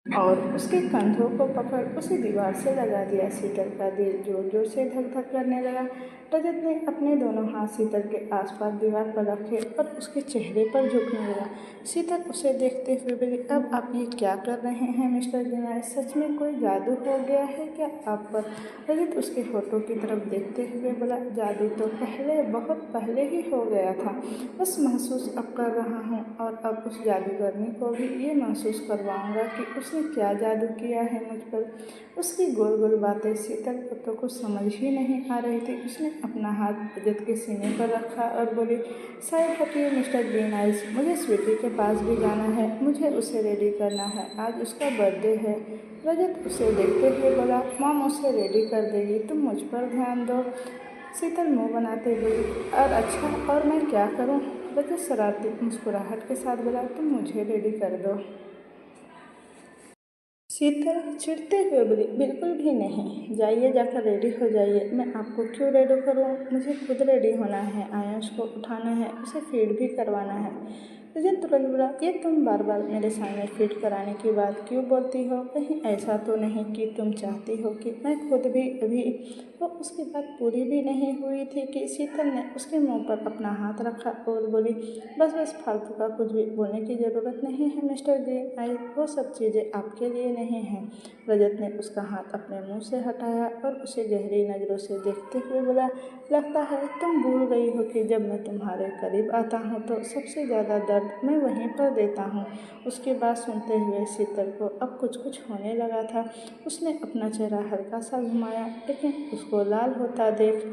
और उसके कंधों को पकड़ उसे दीवार से लगा दिया। शीतल का दिल जोर जोर से धक धक करने लगा। रजत ने अपने दोनों हाथ शीतल के आसपास दीवार पर रखे और उसके चेहरे पर झुकने लगा। शीतल उसे देखते हुए बोली, अब आप ये क्या कर रहे हैं मिस्टर जिनाय? सच में कोई जादू हो गया है क्या आप पर? रजत उसके होठों की तरफ देखते हुए बोला, जादू तो पहले, बहुत पहले ही हो गया था, बस महसूस अब कर रहा हूँ और अब उस जादूगरनी को भी ये महसूस करवाऊँगा कि उसने क्या जादू किया है मुझ पर। उसकी गोल गोल बातें शीतल को तो कुछ समझ ही नहीं आ रही थी। उसने अपना हाथ रजत के सीने पर रखा और बोली, शायद हटिए मिस्टर ग्रीन आइज, मुझे स्वीटी के पास भी जाना है, मुझे उसे रेडी करना है, आज उसका बर्थडे है। रजत उसे देखते हुए बोला, मॉम उसे रेडी कर देगी, तुम मुझ पर ध्यान दो। शीतल मुँह बनाते बोली, और अच्छा, और मैं क्या करूँ? रजत शरारती मुस्कुराहट के साथ बोला, तुम मुझे रेडी कर दो। शीतल चिढ़ते हुए बोली, बिल्कुल भी नहीं। जाइए, जाकर रेडी हो जाइए। मैं आपको क्यों रेडी करूँ? मुझे खुद रेडी होना है। आयुष को उठाना है, उसे फीड भी करवाना है। रजत तुरंत बोला, ये तुम बार बार मेरे सामने फीड कराने की बात क्यों बोलती हो? कहीं ऐसा तो नहीं कि तुम चाहती हो कि मैं खुद भी अभी। वो उसकी बात पूरी भी नहीं हुई थी कि शीतल ने उसके मुंह पर अपना हाथ रखा और बोली, बस बस, फालतू का कुछ भी बोलने की ज़रूरत नहीं है मिस्टर ग्रीन आई। वो सब चीज़ें आपके लिए नहीं हैं। रजत ने उसका हाथ अपने मुंह से हटाया और उसे गहरी नज़रों से देखते हुए बोला, लगता है तुम भूल गई हो कि जब मैं तुम्हारे करीब आता हूँ तो सबसे ज़्यादा दर्द मैं वहीं पर देता हूँ। उसकी बात सुनते हुए शीतल को अब कुछ कुछ होने लगा था। उसने अपना चेहरा हल्का सा घुमाया, लेकिन उसको लाल होता देख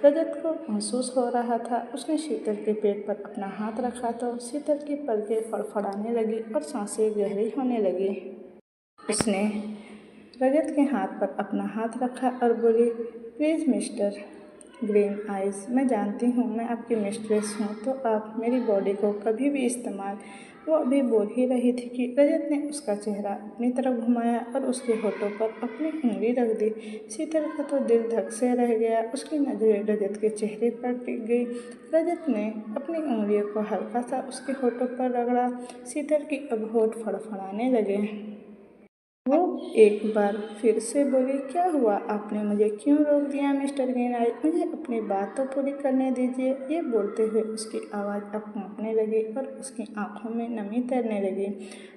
रजत को महसूस हो रहा था। उसने शीतल के पेट पर अपना हाथ रखा तो शीतल की पलकें फड़फड़ाने लगी और सांसें गहरी होने लगी। उसने रजत के हाथ पर अपना हाथ रखा और बोली, प्लीज़ मिस्टर ग्रीन आइज़, मैं जानती हूँ मैं आपकी मिस्ट्रेस हूँ, तो आप मेरी बॉडी को कभी भी इस्तेमाल। वो अभी बोल ही रही थी कि रजत ने उसका चेहरा अपनी तरफ घुमाया और उसके होठों पर अपनी उंगली रख दी। शीतल का तो दिल धक से रह गया। उसकी नज़रें रजत के चेहरे पर टिक गई। रजत ने अपनी उंगलियों को हल्का सा उसके होठों पर रगड़ा। शीतल की अब होठ फड़फड़ाने लगे। वो एक बार फिर से बोली, क्या हुआ? आपने मुझे क्यों रोक दिया मिस्टर ग्रीनआई? मुझे अपनी बात तो पूरी करने दीजिए। ये बोलते हुए उसकी आवाज़ अब कांपने लगी और उसकी आंखों में नमी तैरने लगी।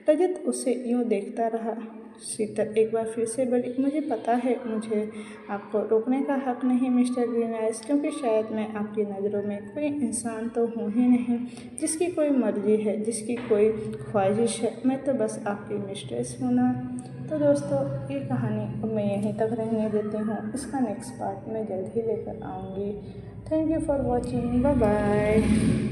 रजत उसे यूं देखता रहा। शीतल एक बार फिर से बोली, मुझे पता है मुझे आपको रोकने का हक नहीं मिस्टर ग्रीनआइज, क्योंकि शायद मैं आपकी नज़रों में कोई इंसान तो हूँ ही नहीं जिसकी कोई मर्जी है, जिसकी कोई ख्वाहिश है। मैं तो बस आपकी मिस्ट्रेस हूँ ना। तो दोस्तों, ये कहानी अब मैं यहीं तक रहने देती हूँ। इसका नेक्स्ट पार्ट मैं जल्द ही लेकर आऊँगी। Thank you for watching. Bye bye.